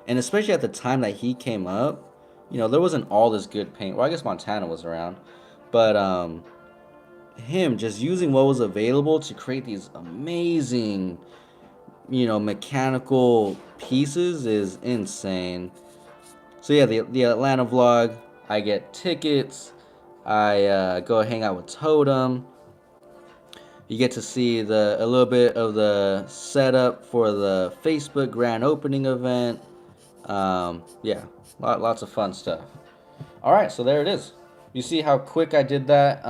and especially at the time that he came up, there wasn't all this good paint. Well, I guess Montana was around, but him just using what was available to create these amazing, mechanical pieces is insane. So yeah, the Atlanta vlog, I get tickets. I go hang out with Totem. You get to see a little bit of the setup for the Facebook grand opening event. Yeah, lots of fun stuff. All right, so there it is. You see how quick I did that,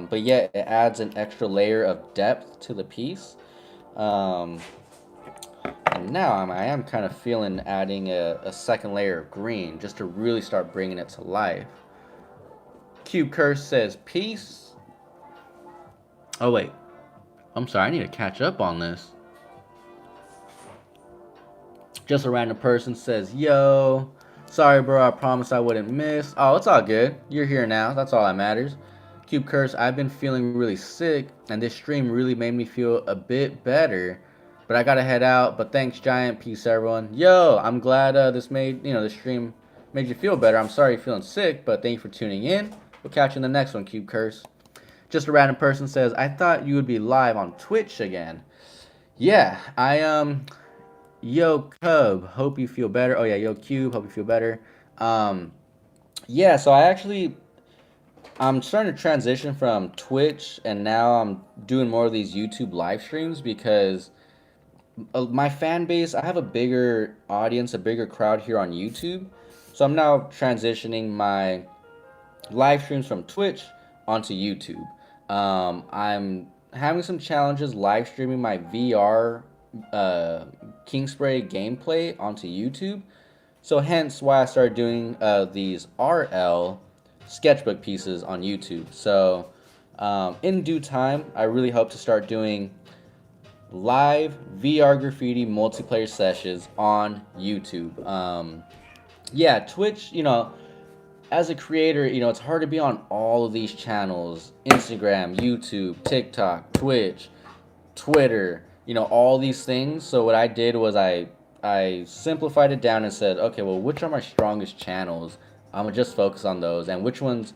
but yet it adds an extra layer of depth to the piece. Um, and now I am kind of feeling adding a second layer of green just to really start bringing it to life. Cube Curse says peace. Oh wait, I'm sorry, I need to catch up on this. Just a random person says, yo, sorry bro, I promised I wouldn't miss. Oh, it's all good. You're here now. That's all that matters. Cube Curse, I've been feeling really sick, and this stream really made me feel a bit better. But I gotta head out. But thanks, Giant. Peace, everyone. Yo, I'm glad this this stream made you feel better. I'm sorry you're feeling sick, but thank you for tuning in. We'll catch you in the next one, Cube Curse. Just a random person says, I thought you would be live on Twitch again. Yeah, Yo Cub, hope you feel better. Oh yeah, Yo Cube, hope you feel better. Um, yeah, so I'm starting to transition from Twitch, and now I'm doing more of these YouTube live streams because my fan base, I have a bigger audience, a bigger crowd here on YouTube. So I'm now transitioning my live streams from Twitch onto YouTube. I'm having some challenges live streaming my VR Kingspray gameplay onto YouTube. So hence why I started doing these RL sketchbook pieces on YouTube. So in due time, I really hope to start doing live VR graffiti multiplayer sessions on YouTube. Yeah, Twitch, as a creator, it's hard to be on all of these channels: Instagram, YouTube, TikTok, Twitch, Twitter, all these things. So what I did was I simplified it down and said, okay, well, which are my strongest channels? I'm gonna just focus on those, and which ones,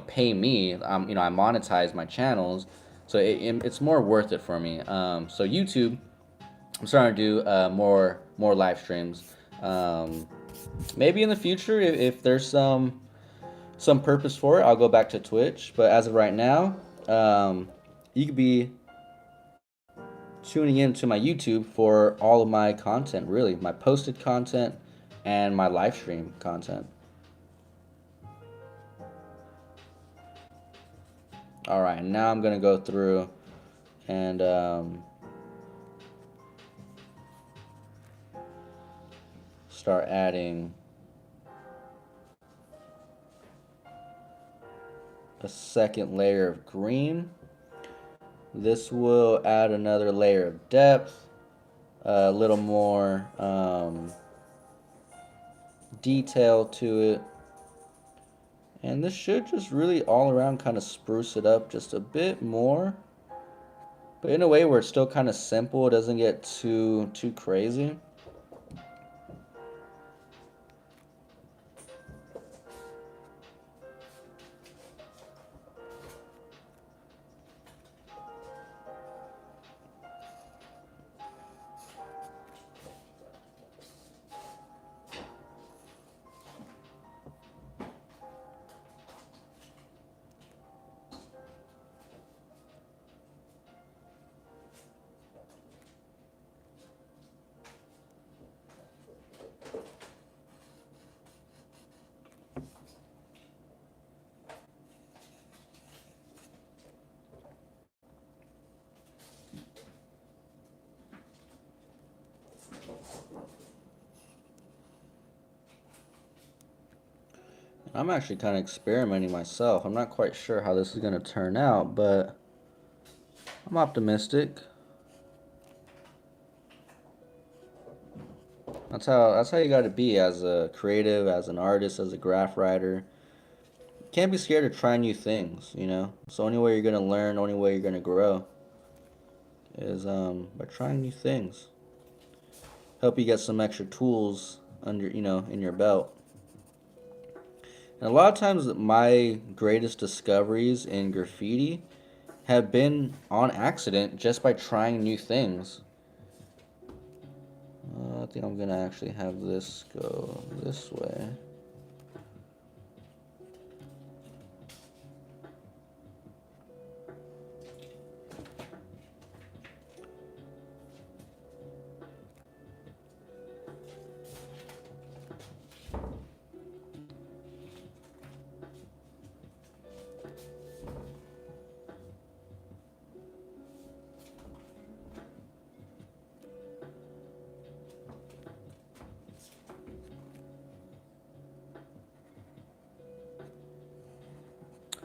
pay me. I monetize my channels, so it's more worth it for me. So YouTube, I'm starting to do more live streams. Maybe in the future, if there's some purpose for it, I'll go back to Twitch. But as of right now, you could be tuning in to my YouTube for all of my content, really, my posted content and my live stream content. All right, now I'm gonna go through and start adding a second layer of green. This will add another layer of depth, a little more detail to it. And this should just really all around kind of spruce it up just a bit more. But in a way where it's still kind of simple, it doesn't get too crazy. I'm actually kind of experimenting myself. I'm not quite sure how this is going to turn out, but I'm optimistic. That's how you got to be as a creative, as an artist, as a graph writer. You can't be scared to try new things, It's the only way you're going to learn, only way you're going to grow is by trying new things. Help you get some extra tools under, in your belt. And a lot of times my greatest discoveries in graffiti have been on accident just by trying new things. I think I'm going to actually have this go this way.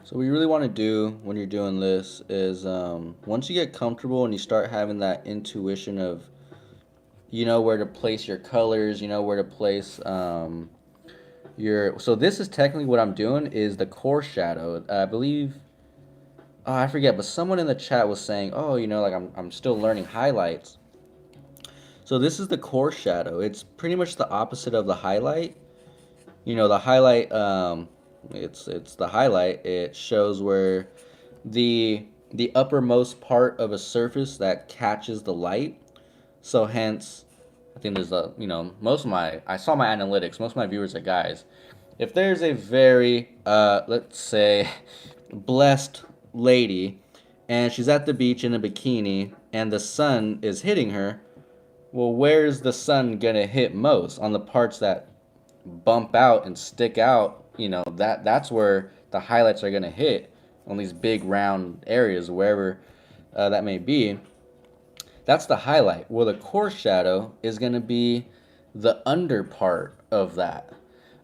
So what you really want to do when you're doing this is once you get comfortable and you start having that intuition of you know where to place your colors, you know where to place your. So this is technically what I'm doing is the core shadow. I believe. Oh, I forget, but someone in the chat was saying, "Oh, you know, like I'm still learning highlights." So this is the core shadow. It's pretty much the opposite of the highlight. You know, the highlight it's the highlight. It shows where the uppermost part of a surface that catches the light. So hence, I think there's a, you know, most of my, I saw my analytics, most of my viewers are guys. If there's a very, let's say, blessed lady, and she's at the beach in a bikini, and the sun is hitting her, well, where's the sun gonna hit most? On the parts that bump out and stick out, you know, that's where the highlights are gonna hit on these big round areas, wherever that may be. That's the highlight. Well, the core shadow is going to be the under part of that.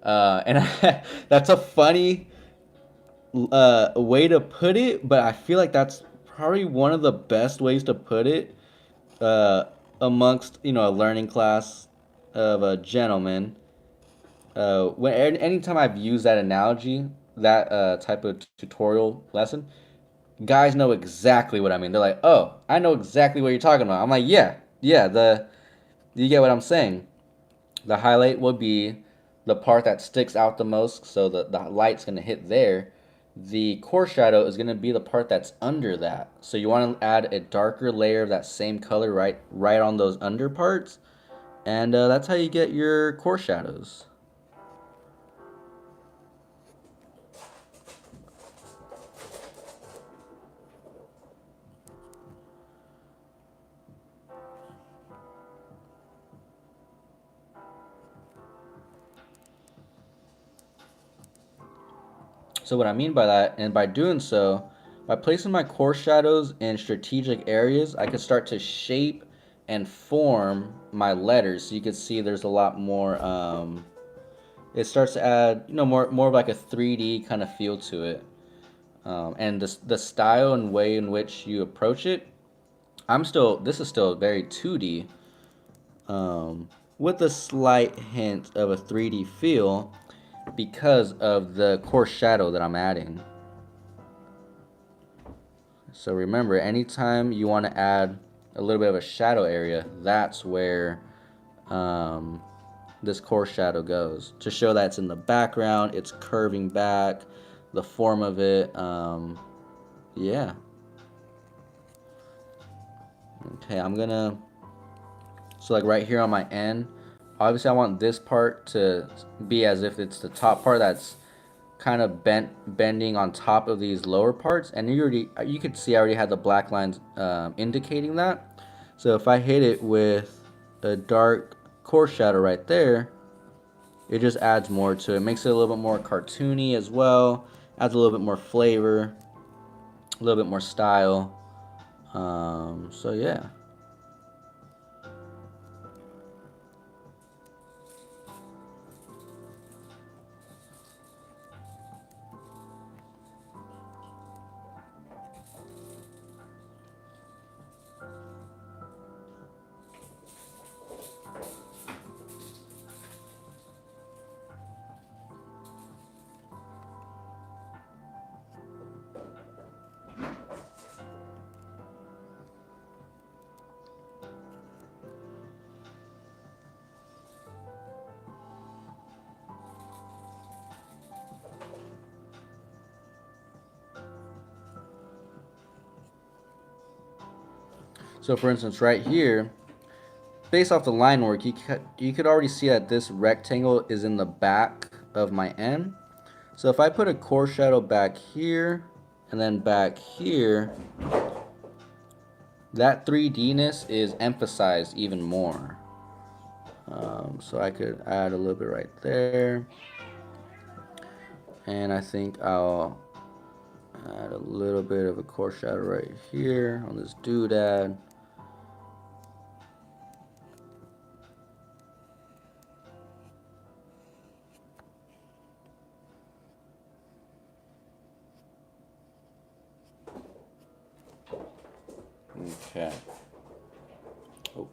And that's a funny way to put it, but I feel like that's probably one of the best ways to put it uh, amongst, you know, a learning class of a gentleman. Anytime I've used that analogy, that type of tutorial lesson, guys know exactly what I mean. They're like, "Oh, I know exactly what you're talking about." I'm like, "Yeah, yeah." You get what I'm saying? The highlight will be the part that sticks out the most, so the light's gonna hit there. The core shadow is gonna be the part that's under that. So you want to add a darker layer of that same color right on those under parts, and that's how you get your core shadows. So what I mean by that, and by doing so, by placing my core shadows in strategic areas, I could start to shape and form my letters. So you can see there's a lot more. It starts to add, you know, more of like a 3D kind of feel to it. And the style and way in which you approach it, this is still very 2D, with a slight hint of a 3D feel because of the core shadow that I'm adding. So remember, anytime you want to add a little bit of a shadow area, that's where this core shadow goes. To show that it's in the background, it's curving back, the form of it, yeah. Okay, so like right here on my end, obviously I want this part to be as if it's the top part that's kind of bending on top of these lower parts, and you could see I already had the black lines indicating that. So if I hit it with a dark core shadow right there, it just adds more to it. Makes it a little bit more cartoony as well, adds a little bit more flavor, a little bit more style. So yeah. So for instance, right here, based off the line work, you could already see that this rectangle is in the back of my N. So if I put a core shadow back here and then back here, that 3D-ness is emphasized even more. So I could add a little bit right there. And I think I'll add a little bit of a core shadow right here on this doodad. Okay. Oh,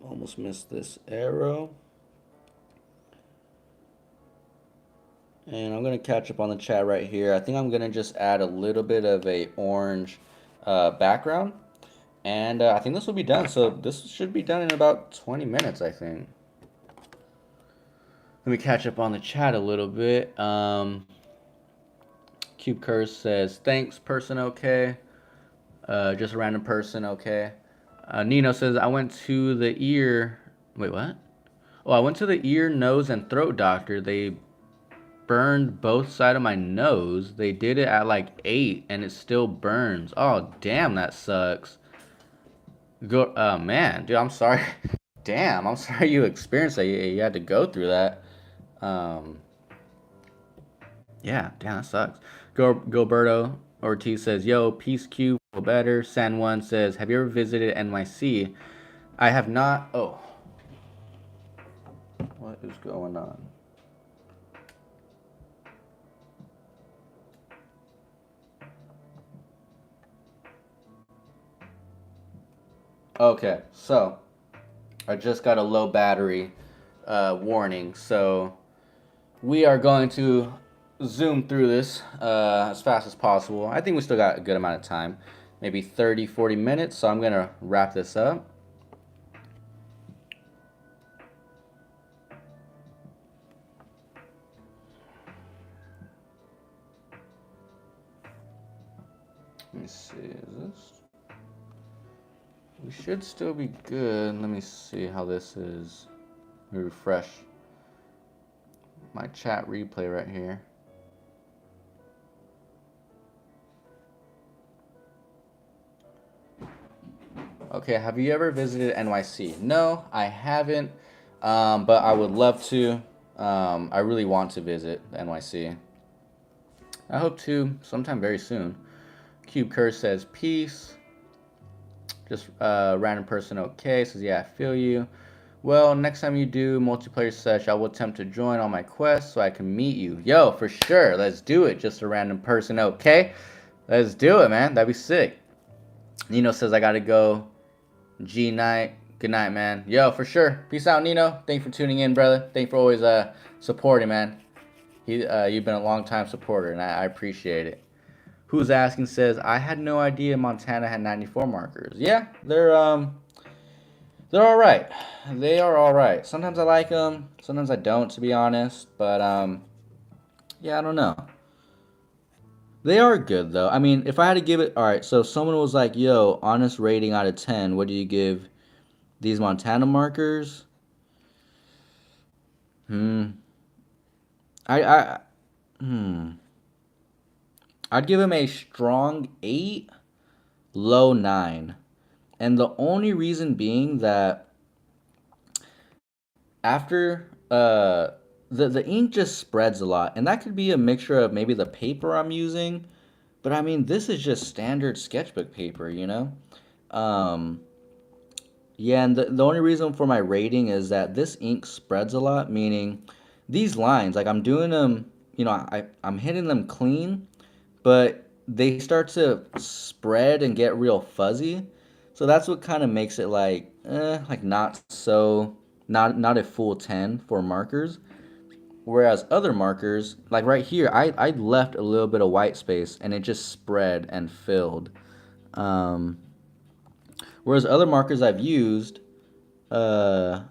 almost missed this arrow. And I'm going to catch up on the chat right here. I think I'm going to just add a little bit of a orange background. And I think this will be done. So this should be done in about 20 minutes, I think. Let me catch up on the chat a little bit. Cube Curse says, thanks, person, okay. Just a random person, okay. Nino says, I went to the ear... Wait, what? Oh, I went to the ear, nose, and throat doctor. They burned both sides of my nose. They did it at like 8, and it still burns. Oh, damn, that sucks. Man, dude, I'm sorry. Damn, I'm sorry you experienced that. You had to go through that. Yeah, damn, that sucks. Gilberto Ortiz says, yo, Peace Cube, feel better. San Juan says, have you ever visited NYC? I have not. Oh. What is going on? Okay, so I just got a low battery warning, so we are going to zoom through this as fast as possible. I think we still got a good amount of time, maybe 30, 40 minutes, so I'm going to wrap this up. Let me see, is this? We should still be good. Let me see how this is. Let me refresh my chat replay right here. Okay, have you ever visited NYC? No, I haven't, but I would love to. I really want to visit NYC. I hope to sometime very soon. Cube Curse says, peace. Just random person, okay. Says, yeah, I feel you. Well, next time you do multiplayer sesh, I will attempt to join on my quest so I can meet you. Yo, for sure. Let's do it. Just a random person, okay. Let's do it, man. That'd be sick. Nino says, I gotta go. G night. Good night, man. Yo, for sure. Peace out, Nino. Thanks for tuning in, brother. Thanks for always supporting, man. You've been a long time supporter, and I appreciate it. Who's asking says, I had no idea Montana had 94 markers. Yeah, they're all right. They are all right. Sometimes I like them, sometimes I don't, to be honest. But yeah, I don't know. They are good though. I mean, if I had to give it, all right. So if someone was like, "Yo, honest rating out of 10, what do you give these Montana markers?" I I'd give him a strong 8, low 9. And the only reason being that after the ink just spreads a lot, and that could be a mixture of maybe the paper I'm using, but I mean this is just standard sketchbook paper, you know. Yeah, and the only reason for my rating is that this ink spreads a lot, meaning these lines, like I'm doing them, you know, I'm hitting them clean, but they start to spread and get real fuzzy. So that's what kind of makes it like not so, not a full 10 for markers. Whereas other markers, like right here, I left a little bit of white space and it just spread and filled. Um, Whereas other markers I've used, uh,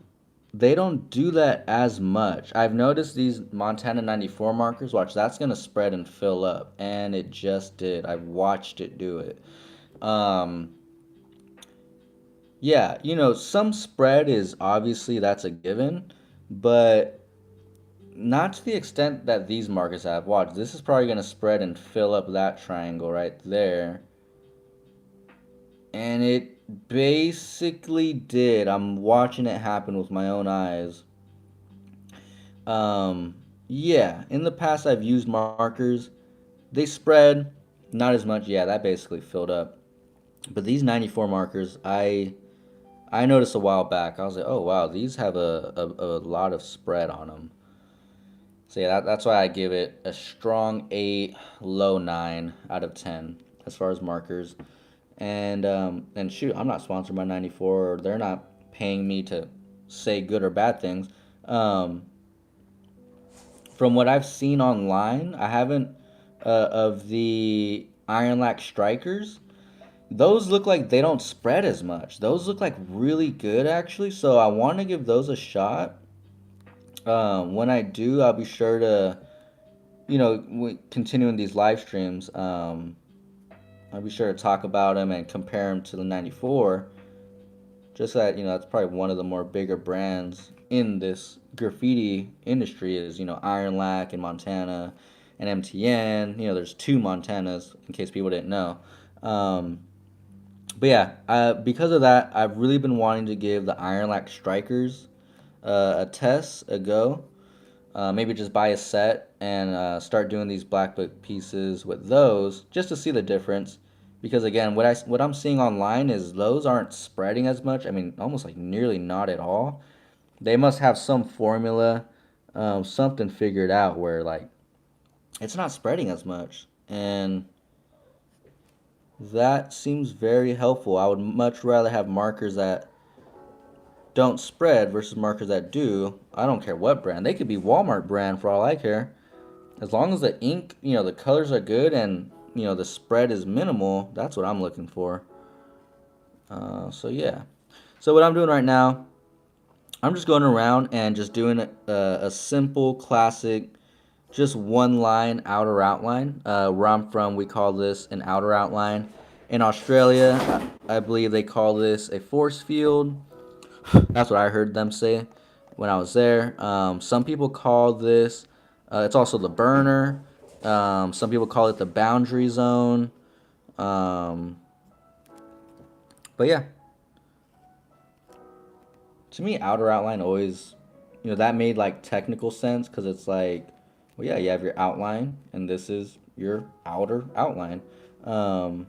they don't do that as much. I've noticed these Montana 94 markers, watch, that's going to spread and fill up. And it just did. I've watched it do it. Um, yeah, you know, some spread is obviously that's a given, but not to the extent that these markers have. Watch, this is probably going to spread and fill up that triangle right there. And it basically did. I'm watching it happen with my own eyes. Yeah, in the past I've used markers. They spread, not as much. Yeah, that basically filled up. But these 94 markers, I noticed a while back. I was like, oh wow, these have a lot of spread on them. So yeah, that's why I give it a strong 8, low 9 out of 10 as far as markers. And shoot, I'm not sponsored by 94, or they're not paying me to say good or bad things. Um, from what I've seen online, I haven't of the Iron Lac Strikers. Those look like they don't spread as much. Those look like really good actually. So I want to give those a shot. When I do, I'll be sure to, continuing these live streams. I'll be sure to talk about them and compare them to the 94. Just that, that's probably one of the more bigger brands in this graffiti industry is, Iron Lac in Montana and MTN. There's two Montanas in case people didn't know. But yeah, because of that, I've really been wanting to give the Iron Lac Strikers a test, a go. Maybe just buy a set and start doing these black book pieces with those just to see the difference. Because again, what I'm seeing online is those aren't spreading as much. I mean, almost like nearly not at all. They must have some formula, something figured out where like it's not spreading as much, and that seems very helpful. I would much rather have markers that don't spread versus markers that do. I don't care what brand. They could be Walmart brand for all I care. As long as the ink, the colors are good and, the spread is minimal, that's what I'm looking for. So yeah. So what I'm doing right now, I'm just going around and just doing a simple, classic, just one line outer outline. Where I'm from, we call this an outer outline. In Australia, I believe they call this a force field. That's what I heard them say when I was there. Some people call this, it's also the burner. Some people call it the boundary zone. Um, but yeah, to me, outer outline always, that made like technical sense because it's like, well, yeah, you have your outline and this is your outer outline. Um,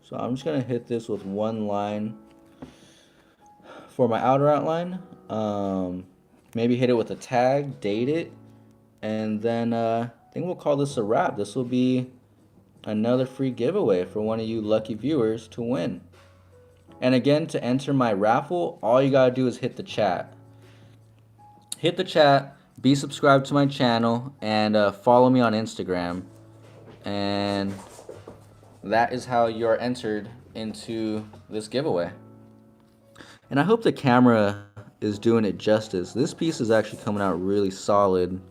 so I'm just going to hit this with one line for my outer outline. Maybe hit it with a tag, date it, and then I think we'll call this a wrap. This will be another free giveaway for one of you lucky viewers to win. And again, to enter my raffle, all you gotta do is hit the chat. Hit the chat, be subscribed to my channel, and follow me on Instagram. And that is how you're entered into this giveaway. And I hope the camera is doing it justice. This piece is actually coming out really solid.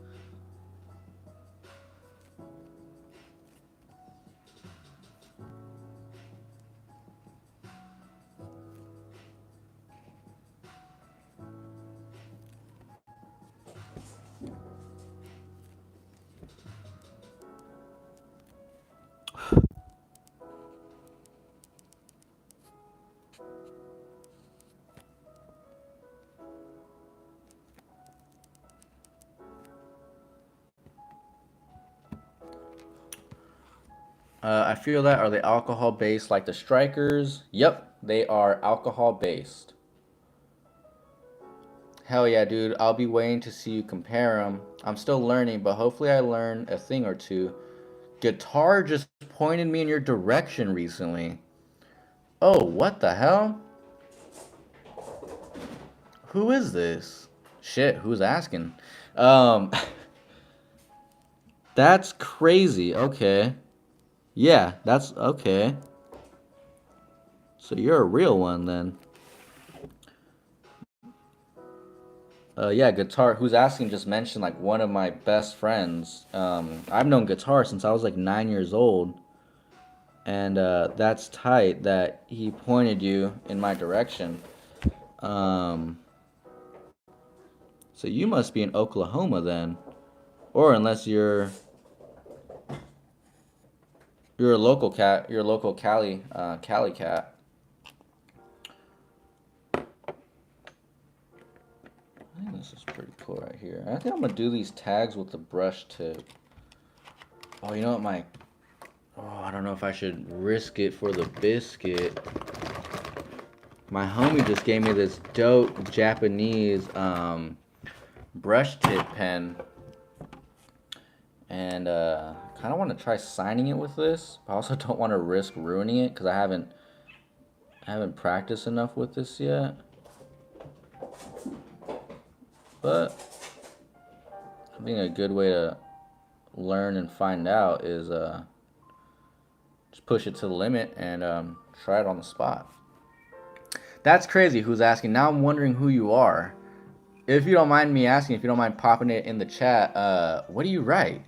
I feel that. Are they alcohol based like the strikers? Yep, they are alcohol based. Hell yeah, dude. I'll be waiting to see you compare them. I'm still learning, but hopefully I learn a thing or two. Guitar just pointed me in your direction recently. Oh, what the hell? Who is this? Shit, who's asking? Um, that's crazy. Okay. Yeah, that's okay. So you're a real one then. Yeah, guitar. Who's asking just mentioned like one of my best friends. I've known guitar since I was like 9 years old, and that's tight that he pointed you in my direction. Um, so you must be in Oklahoma then, or unless you're a local cat, you're a local Cali cat. I think this is pretty cool right here. I think I'm gonna do these tags with the brush tip. Oh, you know what, I don't know if I should risk it for the biscuit. My homie just gave me this dope Japanese brush tip pen, and kind of want to try signing it with this. But I also don't want to risk ruining it because I haven't practiced enough with this yet. But I think a good way to learn and find out is just push it to the limit and try it on the spot. That's crazy. Who's asking? Now I'm wondering who you are. If you don't mind me asking, if you don't mind popping it in the chat, what do you write?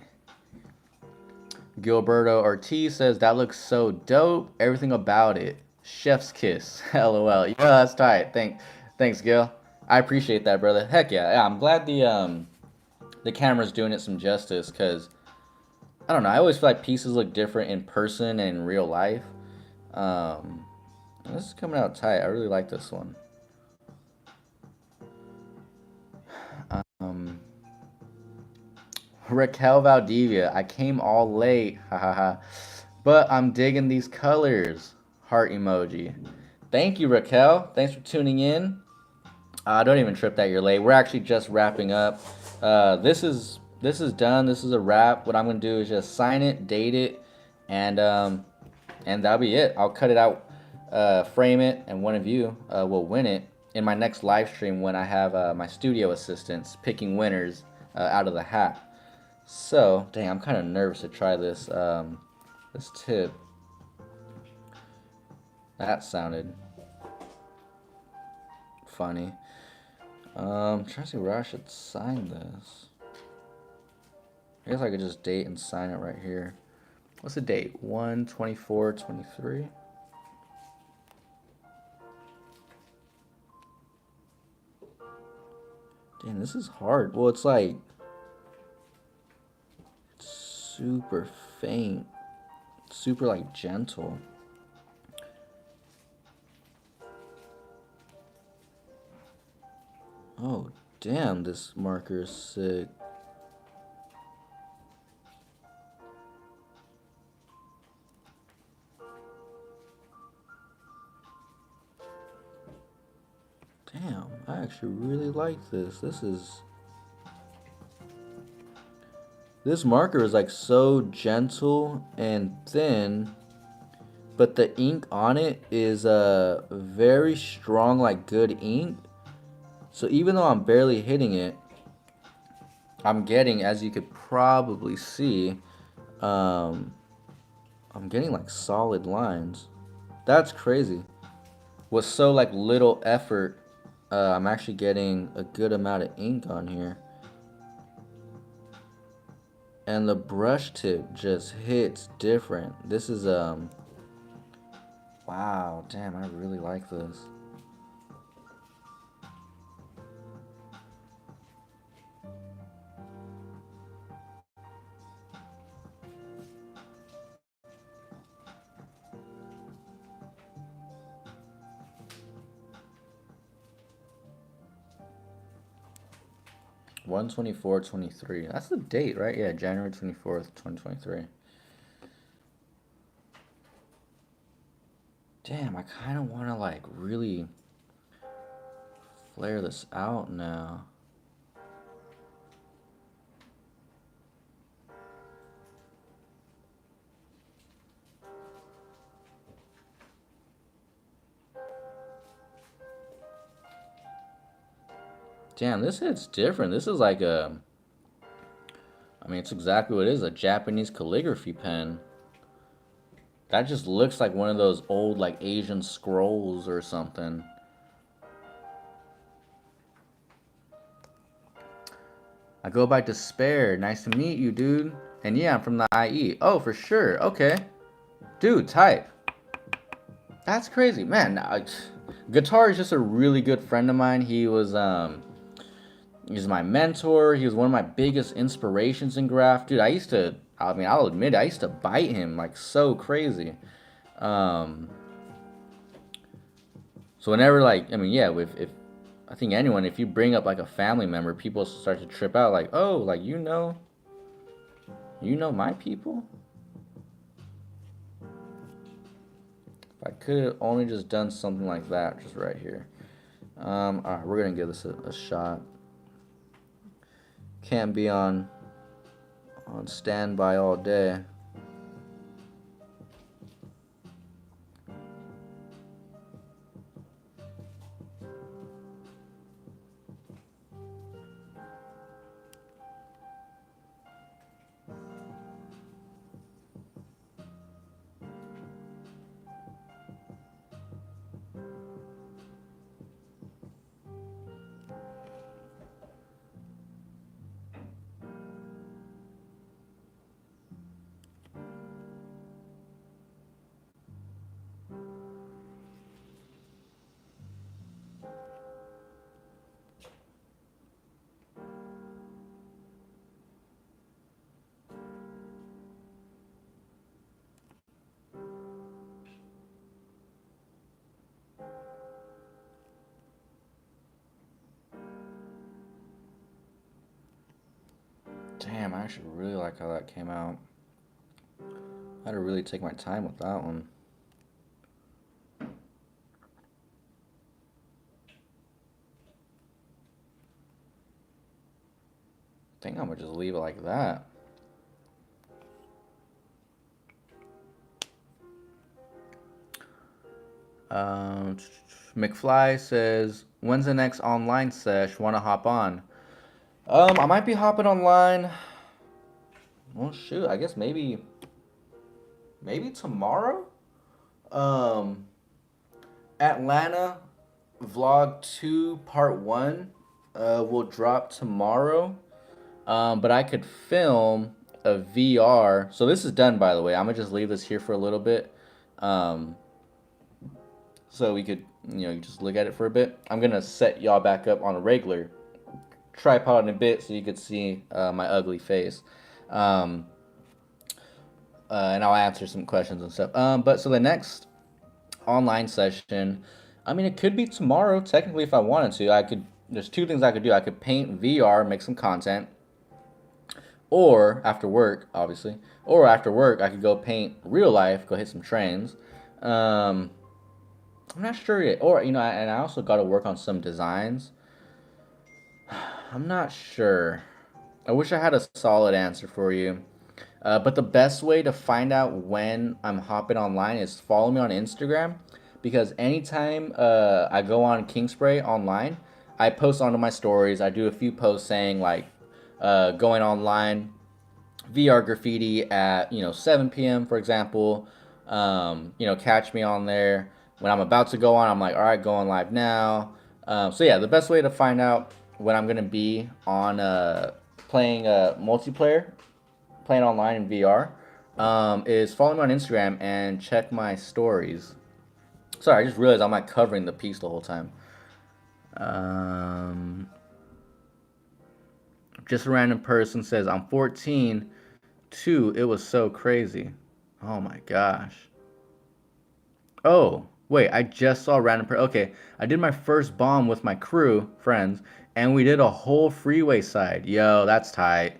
Gilberto Ortiz says, that looks so dope. Everything about it. Chef's kiss. LOL. Yeah, that's tight. Thanks, Gil. I appreciate that, brother. Heck yeah. I'm glad the camera's doing it some justice, because I don't know, I always feel like pieces look different in person and in real life. This is coming out tight. I really like this one. Raquel Valdivia, I came all late, hahaha, but I'm digging these colors. Heart emoji. Thank you, Raquel. Thanks for tuning in. Don't even trip that you're late. We're actually just wrapping up. This is done. This is a wrap. What I'm gonna do is just sign it, date it, and that'll be it. I'll cut it out, frame it, and one of you will win it in my next live stream when I have my studio assistants picking winners out of the hat. So, dang, I'm kind of nervous to try this this tip. That sounded funny. Trying to see where I should sign this. I guess I could just date and sign it right here. What's the date? 1/24/23. Damn, this is hard. Well, it's like super faint, super like gentle. Oh, damn, this marker is sick. Damn, I actually really like this. This marker is like so gentle and thin, but the ink on it is a very strong, like good ink. So even though I'm barely hitting it, I'm getting, as you could probably see, I'm getting like solid lines. That's crazy. With so like little effort, I'm actually getting a good amount of ink on here. And the brush tip just hits different. This is wow, damn, I really like this. One 24/23. That's the date, right? Yeah, January 24th, 2023. Damn, I kind of want to like really flare this out now. Damn, this hits different. This is like a, I mean, it's exactly what it is, a Japanese calligraphy pen. That just looks like one of those old like Asian scrolls or something. I go by Despair. Nice to meet you, dude. And yeah, I'm from the IE. Oh, for sure. Okay. Dude, type. That's crazy. Man, Guitar is just a really good friend of mine. He's my mentor. He was one of my biggest inspirations in graph. Dude, I'll admit it, I used to bite him like so crazy. So whenever like, I mean, yeah, if I think anyone, if you bring up like a family member, people start to trip out like, oh, like you know my people? If I could have only just done something like that, just right here. Alright, we're gonna give this a shot. Can't be on standby all day. Damn, I actually really like how that came out. I had to really take my time with that one. I think I'm gonna just leave it like that. McFly says, "When's the next online sesh? Want to hop on?" I might be hopping online. Well, shoot, I guess maybe tomorrow. Um, Atlanta vlog 2 part 1 will drop tomorrow. But I could film a VR. So this is done, by the way. I'm gonna just leave this here for a little bit. Um, so we could, just look at it for a bit. I'm gonna set y'all back up on a regular tripod in a bit so you could see my ugly face. Um, and I'll answer some questions and stuff. But so the next online session, I mean, it could be tomorrow. Technically, if I wanted to, I could. There's two things I could do. I could paint VR, make some content, or after work, obviously, or after work, I could go paint real life, go hit some trains. Um, I'm not sure yet. Or and I also got to work on some designs. I'm not sure. I wish I had a solid answer for you. But the best way to find out when I'm hopping online is follow me on Instagram, because anytime I go on Kingspray online, I post onto my stories. I do a few posts saying like going online VR graffiti at 7 p.m. for example. Catch me on there when I'm about to go on. I'm like, all right, going live now. So yeah, the best way to find out when I'm gonna be on playing multiplayer, playing online in VR, is follow me on Instagram and check my stories. Sorry, I just realized I'm not covering the piece the whole time. Just a random person says I'm 14 too. It was so crazy. Oh my gosh. Oh, wait, I just saw random okay, I did my first bomb with my crew, friends, and we did a whole freeway side. Yo, that's tight.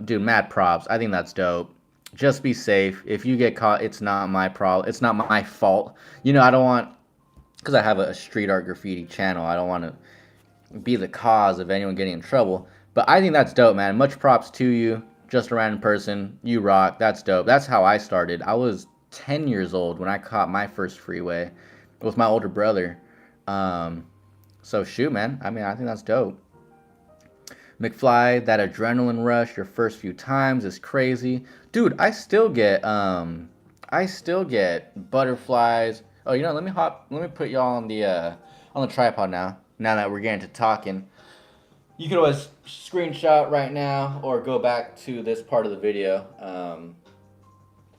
Dude, mad props. I think that's dope. Just be safe. If you get caught, it's not my problem. It's not my fault. I don't want, because I have a street art graffiti channel, I don't want to be the cause of anyone getting in trouble. But I think that's dope, man. Much props to you. Just a random person. You rock. That's dope. That's how I started. I was 10 years old when I caught my first freeway with my older brother. So shoot, man. I mean, I think that's dope. McFly, that adrenaline rush your first few times is crazy. Dude, I still get butterflies. Oh, let me put y'all on the tripod now. Now that we're getting to talking. You can always screenshot right now or go back to this part of the video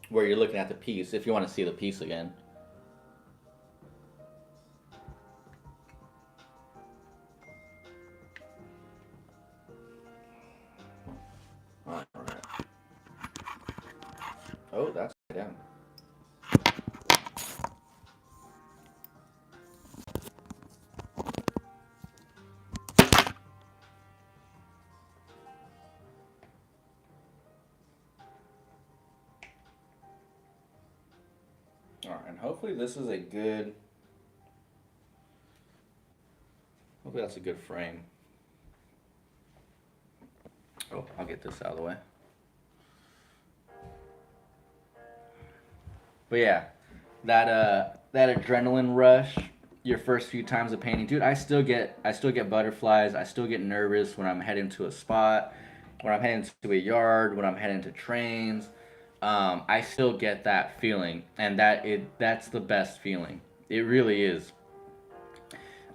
where you're looking at the piece if you want to see the piece again. All right. Oh, that's down. All right, and hopefully this is a good. Hopefully that's a good frame. I'll get this out of the way. But yeah, that adrenaline rush your first few times of painting, dude. I still get butterflies. I still get nervous when I'm heading to a spot, when I'm heading to a yard, when I'm heading to trains. I still get that feeling, and that's the best feeling. It really is.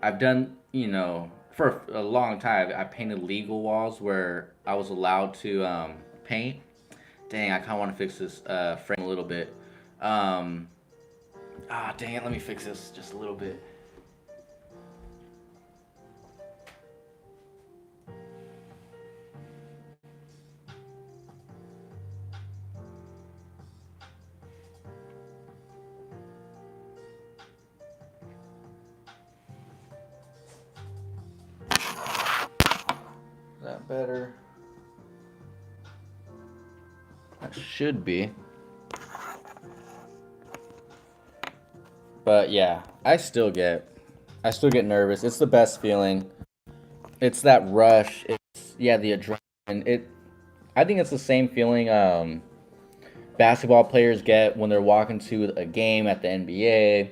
I've done, for a long time. I painted legal walls where I was allowed to paint. Dang, I kind of want to fix this frame a little bit. Um, Dang it, let me fix this just a little bit. Is that better? That should be. But yeah, I still get nervous. It's the best feeling. It's that rush. It's yeah, the adrenaline. I think it's the same feeling basketball players get when they're walking to a game at the NBA.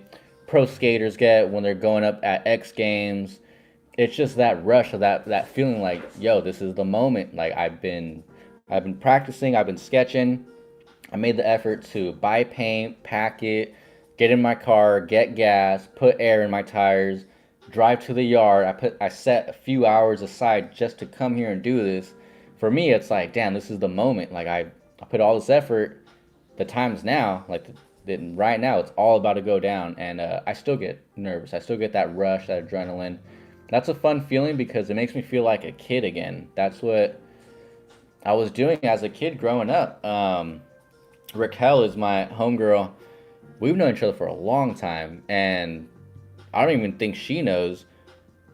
Pro skaters get when they're going up at X Games. It's just that rush of that feeling like, yo, this is the moment. Like I've been practicing, I've been sketching. I made the effort to buy paint, pack it, get in my car, get gas, put air in my tires, drive to the yard. I set a few hours aside just to come here and do this. For me, it's like, damn, this is the moment. Like I put all this effort. The time's now. Right now, it's all about to go down, and I still get nervous. I still get that rush, that adrenaline. That's a fun feeling because it makes me feel like a kid again. That's what I was doing as a kid growing up. Raquel is my homegirl. We've known each other for a long time, and I don't even think she knows.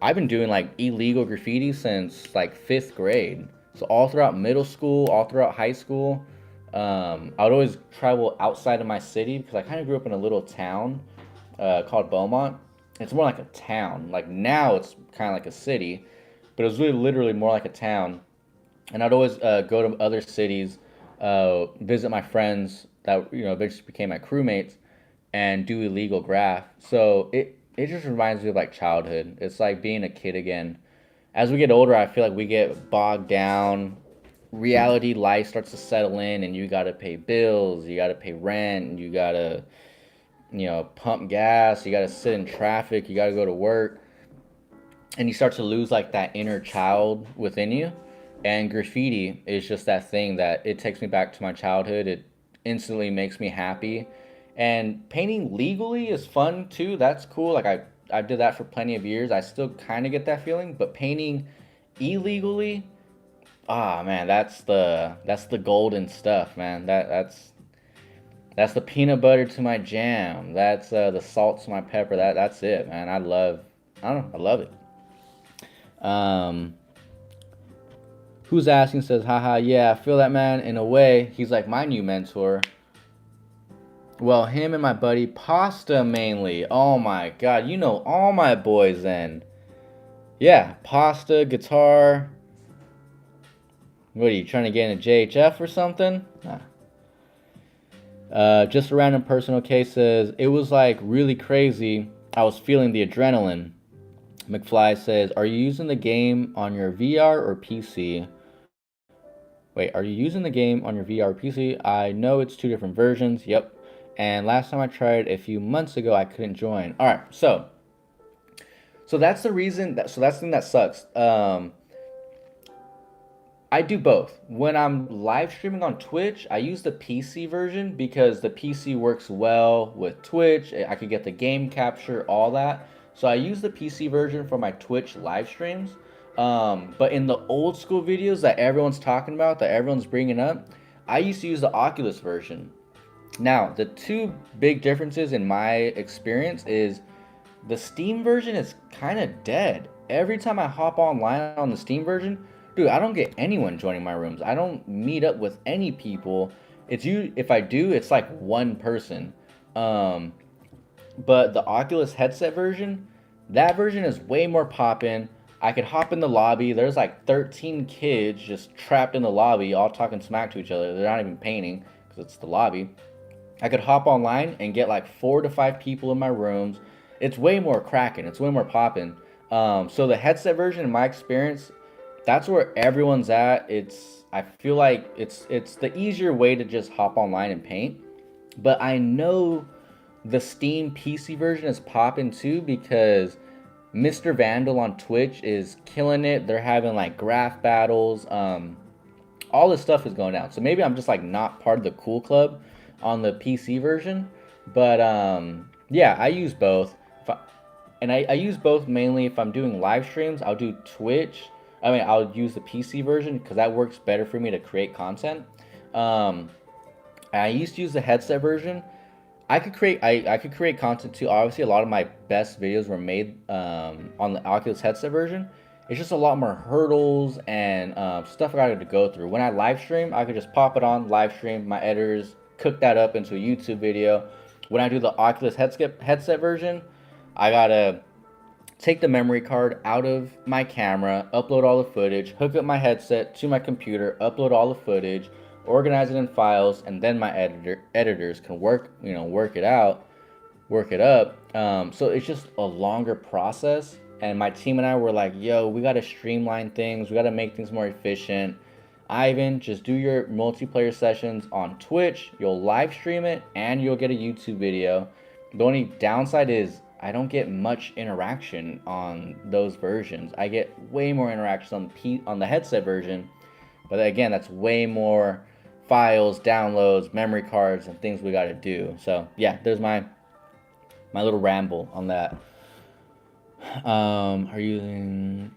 I've been doing like illegal graffiti since like fifth grade. So all throughout middle school, all throughout high school, I would always travel outside of my city because I kind of grew up in a little town called Beaumont. It's more like a town. Like now, it's kind of like a city, but it was really literally more like a town. And I'd always go to other cities, visit my friends that eventually became my crewmates, and do illegal graph. So it just reminds me of like childhood. It's like being a kid again. As we get older, I feel like we get bogged down. Reality life starts to settle in, and you gotta pay bills, you gotta pay rent, you gotta pump gas, you gotta sit in traffic, you gotta go to work, and you start to lose like that inner child within you. And graffiti is just that thing that it takes me back to my childhood. It instantly makes me happy. And painting legally is fun too. That's cool. Like I did that for plenty of years. I still kind of get that feeling, but painting illegally, ah man, that's the golden stuff, man. That's the peanut butter to my jam. That's the salt to my pepper. That's it, man. I don't know, I love it. Um, who's asking says, haha, yeah, I feel that, man. In a way, he's like my new mentor. Well, him and my buddy Pasta mainly. Oh my god, you know all my boys then. Yeah, Pasta, guitar. What are you trying to get into JHF or something? Nah. Just a random personal case says it was like really crazy. I was feeling the adrenaline. McFly says, "Are you using the game on your VR or PC?" Wait, are you using the game on your VR or PC? I know it's two different versions. Yep. And last time I tried a few months ago, I couldn't join. All right, so that's the reason. That's the thing that sucks. I do both. When I'm live streaming on Twitch, I use the PC version because the PC works well with Twitch. I could get the game capture, all that. So I use the PC version for my Twitch live streams. But in the old school videos that everyone's talking about, that everyone's bringing up, I used to use the Oculus version. Now, the two big differences in my experience is the Steam version is kind of dead. Every time I hop online on the Steam version, dude, I don't get anyone joining my rooms. I don't meet up with any people. It's you. If I do, it's like one person. Um, but the Oculus headset version, that version is way more poppin'. I could hop in the lobby. There's like 13 kids just trapped in the lobby, all talking smack to each other. They're not even painting because it's the lobby. I could hop online and get like 4 to 5 people in my rooms. It's way more cracking. It's way more popping. So the headset version, in my experience, that's where everyone's at. I feel like it's the easier way to just hop online and paint. But I know the Steam PC version is popping too because Mr. Vandal on Twitch is killing it. They're having like graph battles. All this stuff is going down. So maybe I'm just like not part of the cool club on the PC version. But yeah, I use both. I use both mainly if I'm doing live streams. I'll do Twitch. I'll use the PC version because that works better for me to create content. Um, I used to use the headset version. I could create content too. Obviously, a lot of my best videos were made on the Oculus headset version. It's just a lot more hurdles and stuff I got to go through. When I live stream, I could just pop it on live stream. My editors cook that up into a YouTube video. When I do the Oculus headset version, I gotta take the memory card out of my camera, upload all the footage, hook up my headset to my computer, upload all the footage, organize it in files, and then my editors can work it out, work it up. So it's just a longer process. And my team and I were like, yo, we got to streamline things. We got to make things more efficient. Ivan, just do your multiplayer sessions on Twitch. You'll live stream it and you'll get a YouTube video. The only downside is I don't get much interaction on those versions. I get way more interaction on the headset version. But again, that's way more files, downloads, memory cards, and things we got to do. So yeah, there's my little ramble on that. Are you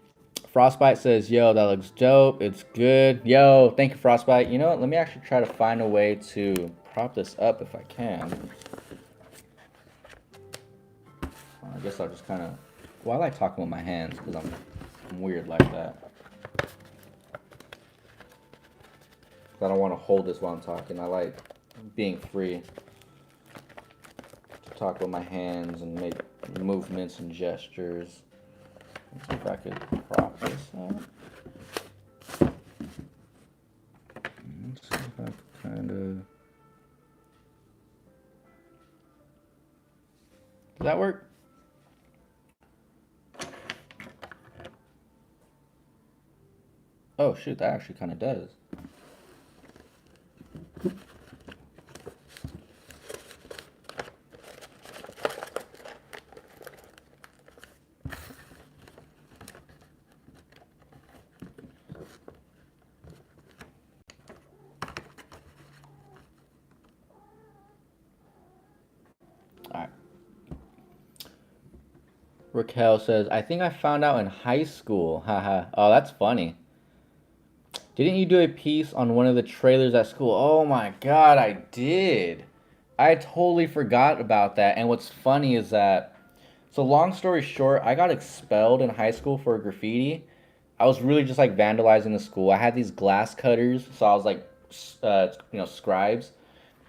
Frostbite says, yo, that looks dope. It's good. Yo, thank you, Frostbite. You know what? Let me actually try to find a way to prop this up if I can. I guess I'll just kind of... Well, I like talking with my hands because I'm weird like that. I don't want to hold this while I'm talking. I like being free to talk with my hands and make movements and gestures. Let's see if I could prop this up. Let's see if I can kind of... Does that work? Oh shoot, that actually kind of does. Raquel says, I think I found out in high school. Haha. Oh, that's funny. Didn't you do a piece on one of the trailers at school? Oh my god, I did. I totally forgot about that. And what's funny is that, so long story short, I got expelled in high school for graffiti. I was really just like vandalizing the school. I had these glass cutters, so I was like, scribes.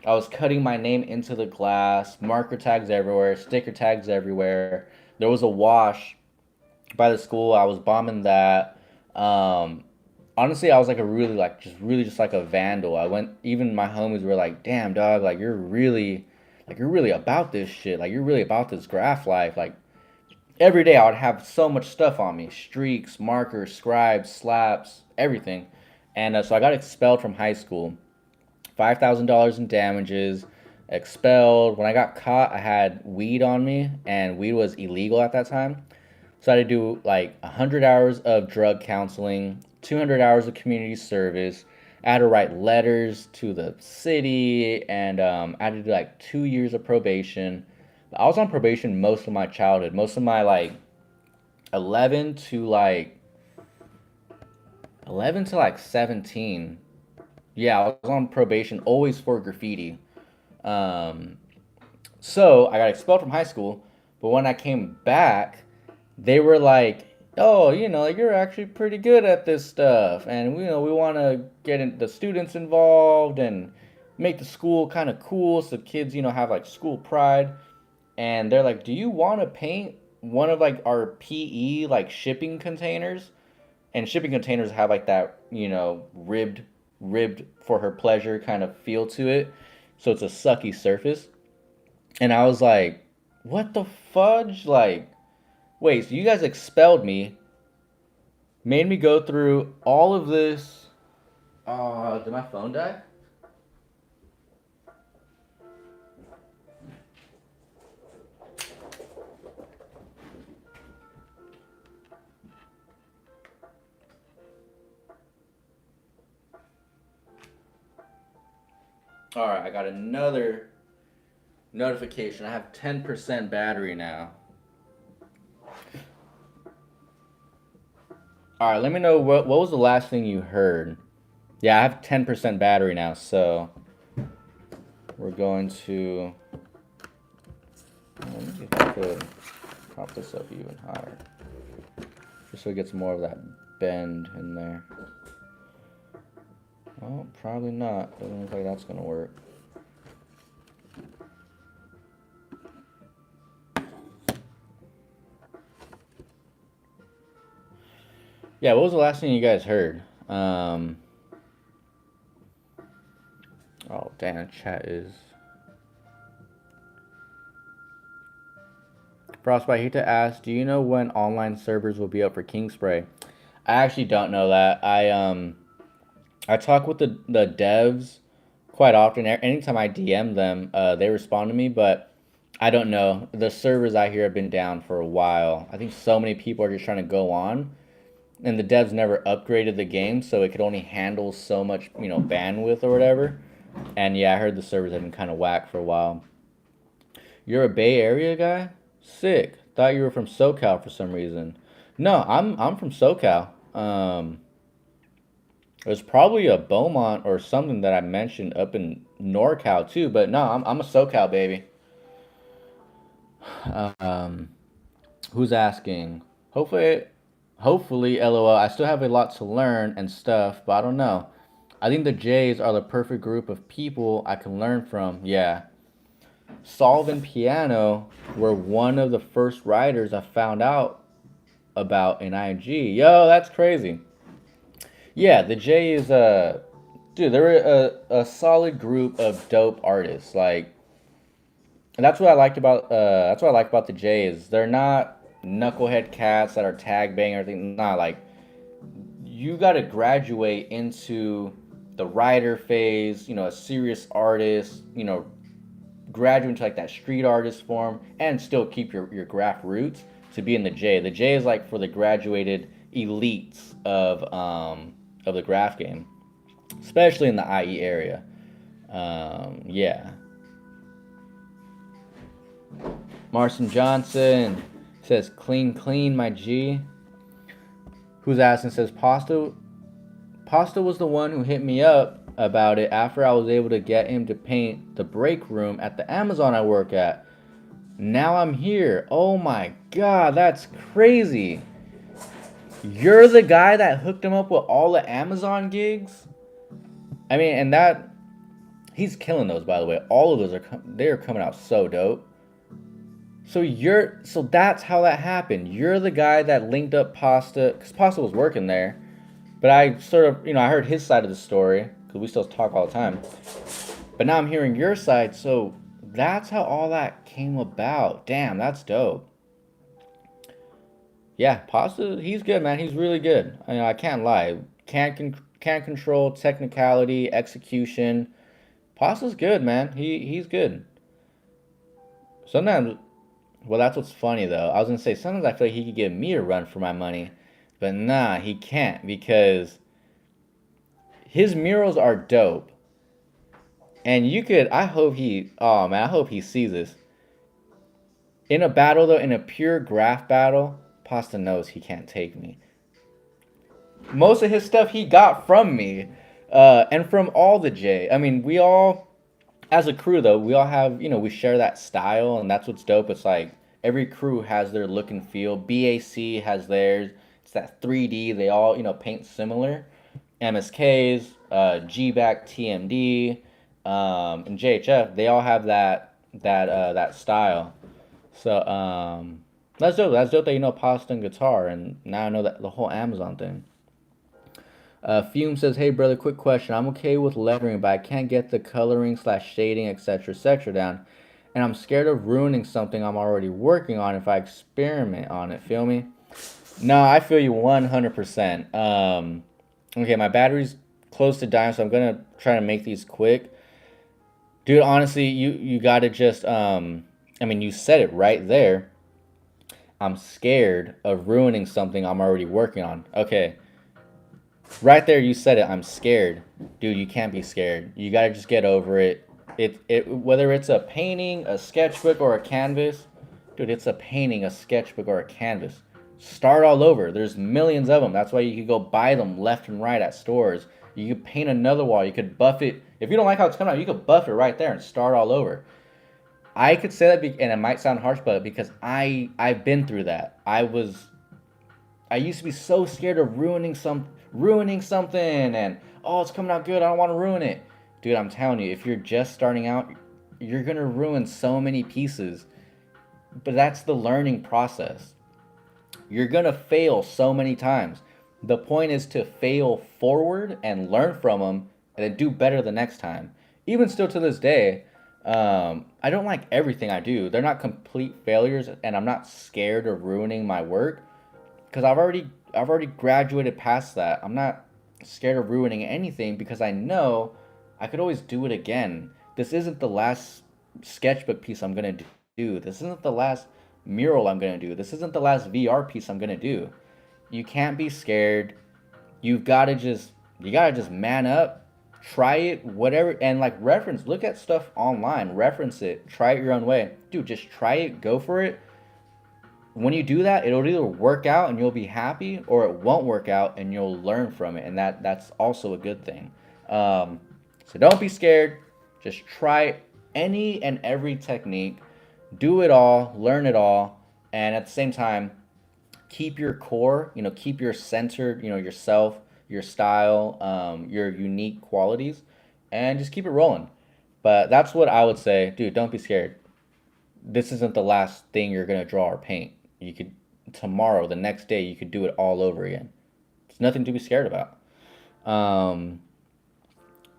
I was cutting my name into the glass, marker tags everywhere, sticker tags everywhere. There was a wash by the school. I was bombing that. Honestly, I was like just like a vandal. Even my homies were like, "Damn, dog, like you're really about this shit. Like you're really about this graph life." Like every day I would have so much stuff on me, streaks, markers, scribes, slaps, everything. And so I got expelled from high school. $5,000 in damages, expelled. When I got caught, I had weed on me, and weed was illegal at that time. So I had to do like 100 hours of drug counseling, 200 hours of community service. I had to write letters to the city, and I had to do like 2 years of probation. I was on probation most of my childhood, most of my like 11 to like 17. Yeah, I was on probation always for graffiti. Um, so I got expelled from high school, but when I came back, they were like, "Oh, you're actually pretty good at this stuff, and we want to get the students involved and make the school kind of cool, so kids, have like school pride." And they're like, "Do you want to paint one of like our PE like shipping containers, and shipping containers have like that, ribbed for her pleasure kind of feel to it. So it's a sucky surface. And I was like, what the fudge? Like, wait, so you guys expelled me, made me go through all of this. Did my phone die? All right, I got another notification. I have 10% battery now. All right, let me know what was the last thing you heard. Yeah, I have 10% battery now, so we're going to. Let me see if I could pop this up even higher, just so it gets more of that bend in there. Oh, probably not. Doesn't look like that's gonna work. Yeah, what was the last thing you guys heard? Oh, damn, chat is. Frostbite, I hate to ask, do you know when online servers will be up for Kingspray? I actually don't know that. I talk with the devs quite often. Anytime I DM them, they respond to me, but I don't know. The servers I hear have been down for a while. I think so many people are just trying to go on, and the devs never upgraded the game, so it could only handle so much, bandwidth or whatever. And yeah, I heard the servers have been kind of whack for a while. You're a Bay Area guy? Sick. Thought you were from SoCal for some reason. No, I'm from SoCal. It was probably a Beaumont or something that I mentioned up in NorCal too, but no, I'm a SoCal baby. Um, who's asking? Hopefully, hopefully, LOL. I still have a lot to learn and stuff, but I don't know. I think the Jays are the perfect group of people I can learn from. Yeah. Solve and Piano were one of the first writers I found out about in IG. Yo, that's crazy. Yeah, the Jays, dude, they're a solid group of dope artists. Like, and that's what I like about the Jays. They're not knucklehead cats that are tag bang or anything. Not like you got to graduate into the writer phase. A serious artist. Graduate into like that street artist form, and still keep your graph roots to be in the J. The J is like for the graduated elites of the graph game, especially in the IE area. Yeah. Marcin Johnson says, clean, clean, my G. Who's asking says, Pasta was the one who hit me up about it after I was able to get him to paint the break room at the Amazon I work at. Now I'm here. Oh my god, that's crazy. You're the guy that hooked him up with all the Amazon gigs? I mean, and that he's killing those, by the way. All of those they're coming out so dope. So that's how that happened. You're the guy that linked up Pasta, because Pasta was working there. But I sort of, I heard his side of the story, because we still talk all the time. But now I'm hearing your side, so that's how all that came about. Damn, that's dope. Yeah, Pasta, he's good, man. He's really good. I can't lie. Can't control technicality, execution. Pasta's good, man. He's good. Sometimes, well, that's what's funny though. I was gonna say sometimes I feel like he could give me a run for my money, but nah, he can't because his murals are dope. And you could, I hope he, oh man, I hope he sees this. In a battle though, in a pure graph battle, Pasta knows he can't take me. Most of his stuff he got from me, and from all the J. I mean, we all, as a crew though, we all have, we share that style, and that's what's dope. It's like every crew has their look and feel. BAC has theirs. It's that 3D. They all, paint similar. MSKs, GBAC, TMD, and JHF. They all have that style. So That's dope. That's dope that you know pasta and guitar, and now I know that the whole Amazon thing. Fume says, "Hey brother, quick question. I'm okay with lettering, but I can't get the coloring slash shading, etc., down, and I'm scared of ruining something I'm already working on if I experiment on it. Feel me?" No, I feel you 100%. Okay, my battery's close to dying, so I'm gonna try to make these quick. Dude, honestly, you gotta just I mean, you said it right there. I'm scared of ruining something I'm already working on. Okay, right there, you said it. I'm scared, dude. You can't be scared. You gotta just get over it. It whether it's a painting, a sketchbook, or a canvas, dude. It's a painting, a sketchbook, or a canvas. Start all over. There's millions of them. That's why you could go buy them left and right at stores. You could paint another wall. You could buff it. If you don't like how it's coming out, you could buff it right there and start all over. I could say that, and it might sound harsh, but because I've been through that. I used to be so scared of ruining something, and oh, it's coming out good. I don't want to ruin it, dude. I'm telling you, if you're just starting out, you're gonna ruin so many pieces. But that's the learning process. You're gonna fail so many times. The point is to fail forward and learn from them, and then do better the next time. Even still to this day, I don't like everything I do. They're not complete failures, and I'm not scared of ruining my work because I've already graduated past that. I'm not scared of ruining anything because I know I could always do it again. This isn't the last sketchbook piece I'm gonna do. This isn't the last mural I'm gonna do. This isn't the last VR piece I'm gonna do. You can't be scared. You gotta just man up, try it, whatever, and like reference. Look at stuff online, reference it, try it your own way, dude. Just try it, go for it. When you do that, it'll either work out and you'll be happy, or it won't work out and you'll learn from it, and that's also a good thing. So don't be scared. Just try any and every technique, do it all, learn it all, and at the same time, keep your core. Keep your centered. Yourself, your style, your unique qualities, and just keep it rolling. But that's what I would say, dude. Don't be scared. This isn't the last thing you're gonna draw or paint. You could tomorrow, the next day, you could do it all over again. It's nothing to be scared about. Um,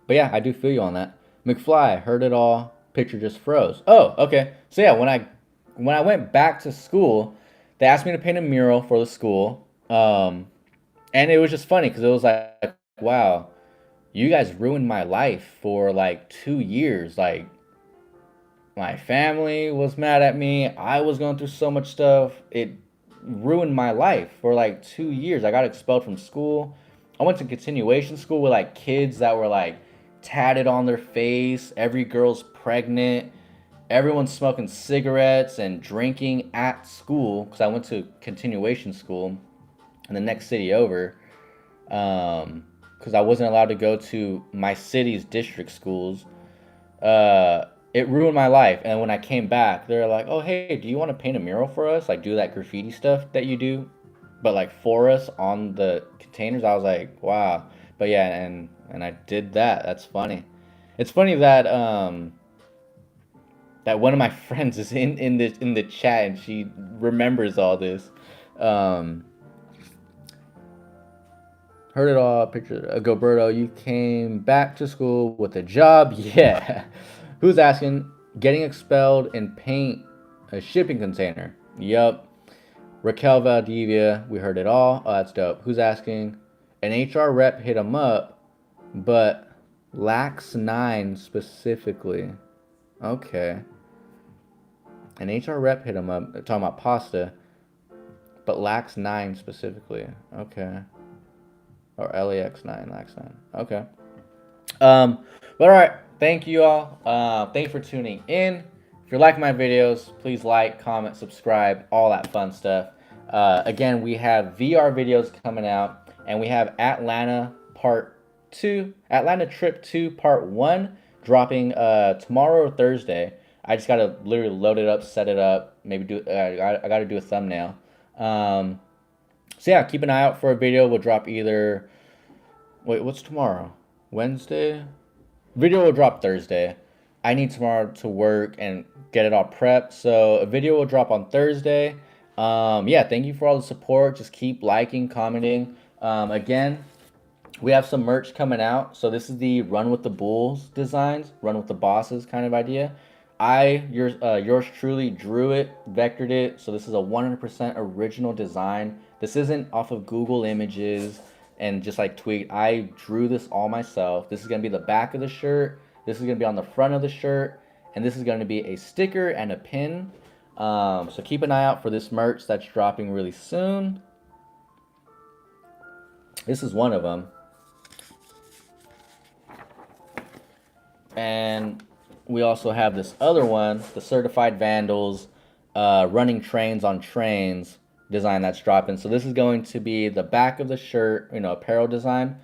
but yeah, I do feel you on that. McFly heard it all. Picture just froze. Oh, okay. So yeah, when I went back to school, they asked me to paint a mural for the school, and it was just funny because it was like, wow, you guys ruined my life for like 2 years. Like my family was mad at me. I was going through so much stuff. It ruined my life for like 2 years. I got expelled from school. I went to continuation school with like kids that were like tatted on their face. Every girl's pregnant. Everyone's smoking cigarettes and drinking at school because I went to continuation school in the next city over. Because I wasn't allowed to go to my city's district schools. It ruined my life. And when I came back, they're like, "Oh, hey, do you want to paint a mural for us? Like, do that graffiti stuff that you do, but like for us on the containers." I was like, "Wow!" But yeah, and I did that. That's funny. It's funny that one of my friends is in the chat and she remembers all this. Um, Heard it all. Picture Gilberto. You came back to school with a job. Yeah. Who's asking? Getting expelled and paint a shipping container. Yup. Raquel Valdivia. We heard it all. Oh, that's dope. Who's asking? An HR rep hit him up, but lacks 9 specifically. Okay. An HR rep hit him up talking about pasta, but lacks 9 specifically. Okay. Or LAX9, lacks 9. Okay. But all right. Thank you all. Thanks for tuning in. If you like my videos, please like, comment, subscribe, all that fun stuff. Again, we have VR videos coming out, and we have Atlanta Part 2, Atlanta Trip 2 Part 1 dropping tomorrow or Thursday. I just gotta literally load it up, set it up, maybe do. I gotta do a thumbnail. So yeah, keep an eye out for a video. We'll drop either. Wait, what's tomorrow? Wednesday. Video will drop Thursday. I need tomorrow to work and get it all prepped. So a video will drop on Thursday. Yeah, thank you for all the support. Just keep liking, commenting. Again, we have some merch coming out. So this is the Run with the Bulls designs, Run with the Bosses kind of idea. Yours truly drew it, vectored it. So this is a 100% original design. This isn't off of Google Images and just like tweaked. I drew this all myself. This is gonna be the back of the shirt. This is gonna be on the front of the shirt, and this is gonna be a sticker and a pin. So keep an eye out for this merch that's dropping really soon. This is one of them. And we also have this other one, the Certified Vandals running trains on trains design that's dropping. So this is going to be the back of the shirt, apparel design,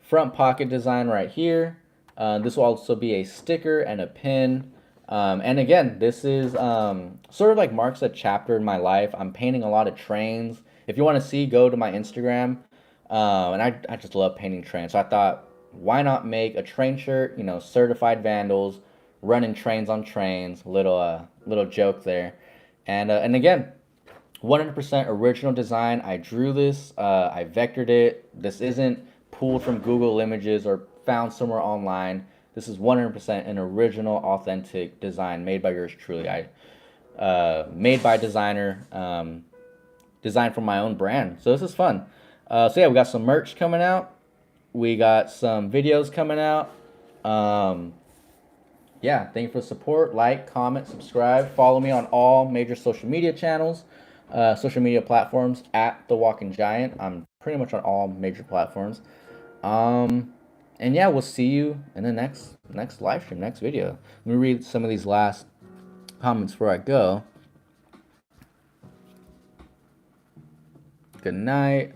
front pocket design right here. This will also be a sticker and a pin. And again, this is sort of like marks a chapter in my life. I'm painting a lot of trains. If you want to see, go to my Instagram. And I just love painting trains. So I thought, why not make a train shirt? Certified Vandals, running trains on trains. Little joke there. And again, 100% original design. I drew this. I vectored it. This isn't pulled from Google Images or found somewhere online. This is 100% an original, authentic design made by yours truly. Made by designer, designed from my own brand. So this is fun. So yeah, we got some merch coming out. We got some videos coming out. Yeah, thank you for the support. Like, comment, subscribe. Follow me on all major social media channels, social media platforms at The Walking Giant. I'm pretty much on all major platforms. And yeah, we'll see you in the next live stream, next video. Let me read some of these last comments before I go. Good night.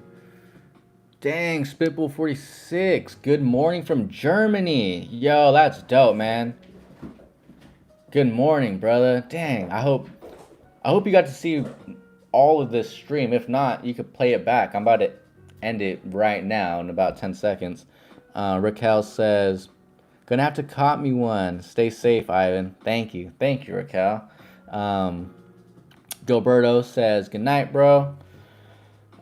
Dang, Spitbull 46. Good morning from Germany. Yo, that's dope, man. Good morning, brother. Dang, I hope you got to see all of this stream. If not, you could play it back. I'm about to end it right now in about 10 seconds. Raquel says, gonna have to cop me one. Stay safe, Ivan. Thank you, Raquel. Gilberto says, good night, bro.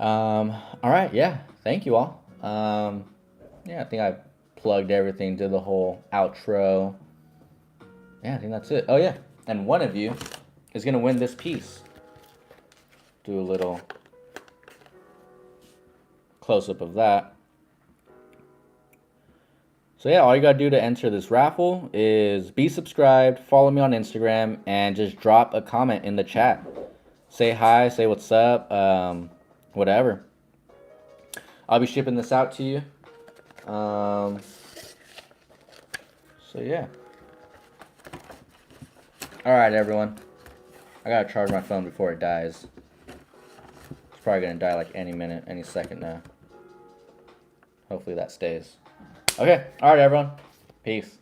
All right, yeah. Thank you all. Yeah, I think I plugged everything, did the whole outro. Yeah, I think that's it. Oh yeah, and one of you is gonna win this piece. Do a little close-up of that. So yeah, all you gotta do to enter this raffle is be subscribed, follow me on Instagram, and just drop a comment in the chat. Say hi, say what's up, whatever. I'll be shipping this out to you. So yeah. All right, everyone. I gotta charge my phone before it dies. It's probably gonna die like any minute, any second now. Hopefully that stays. Okay. All right, everyone. Peace.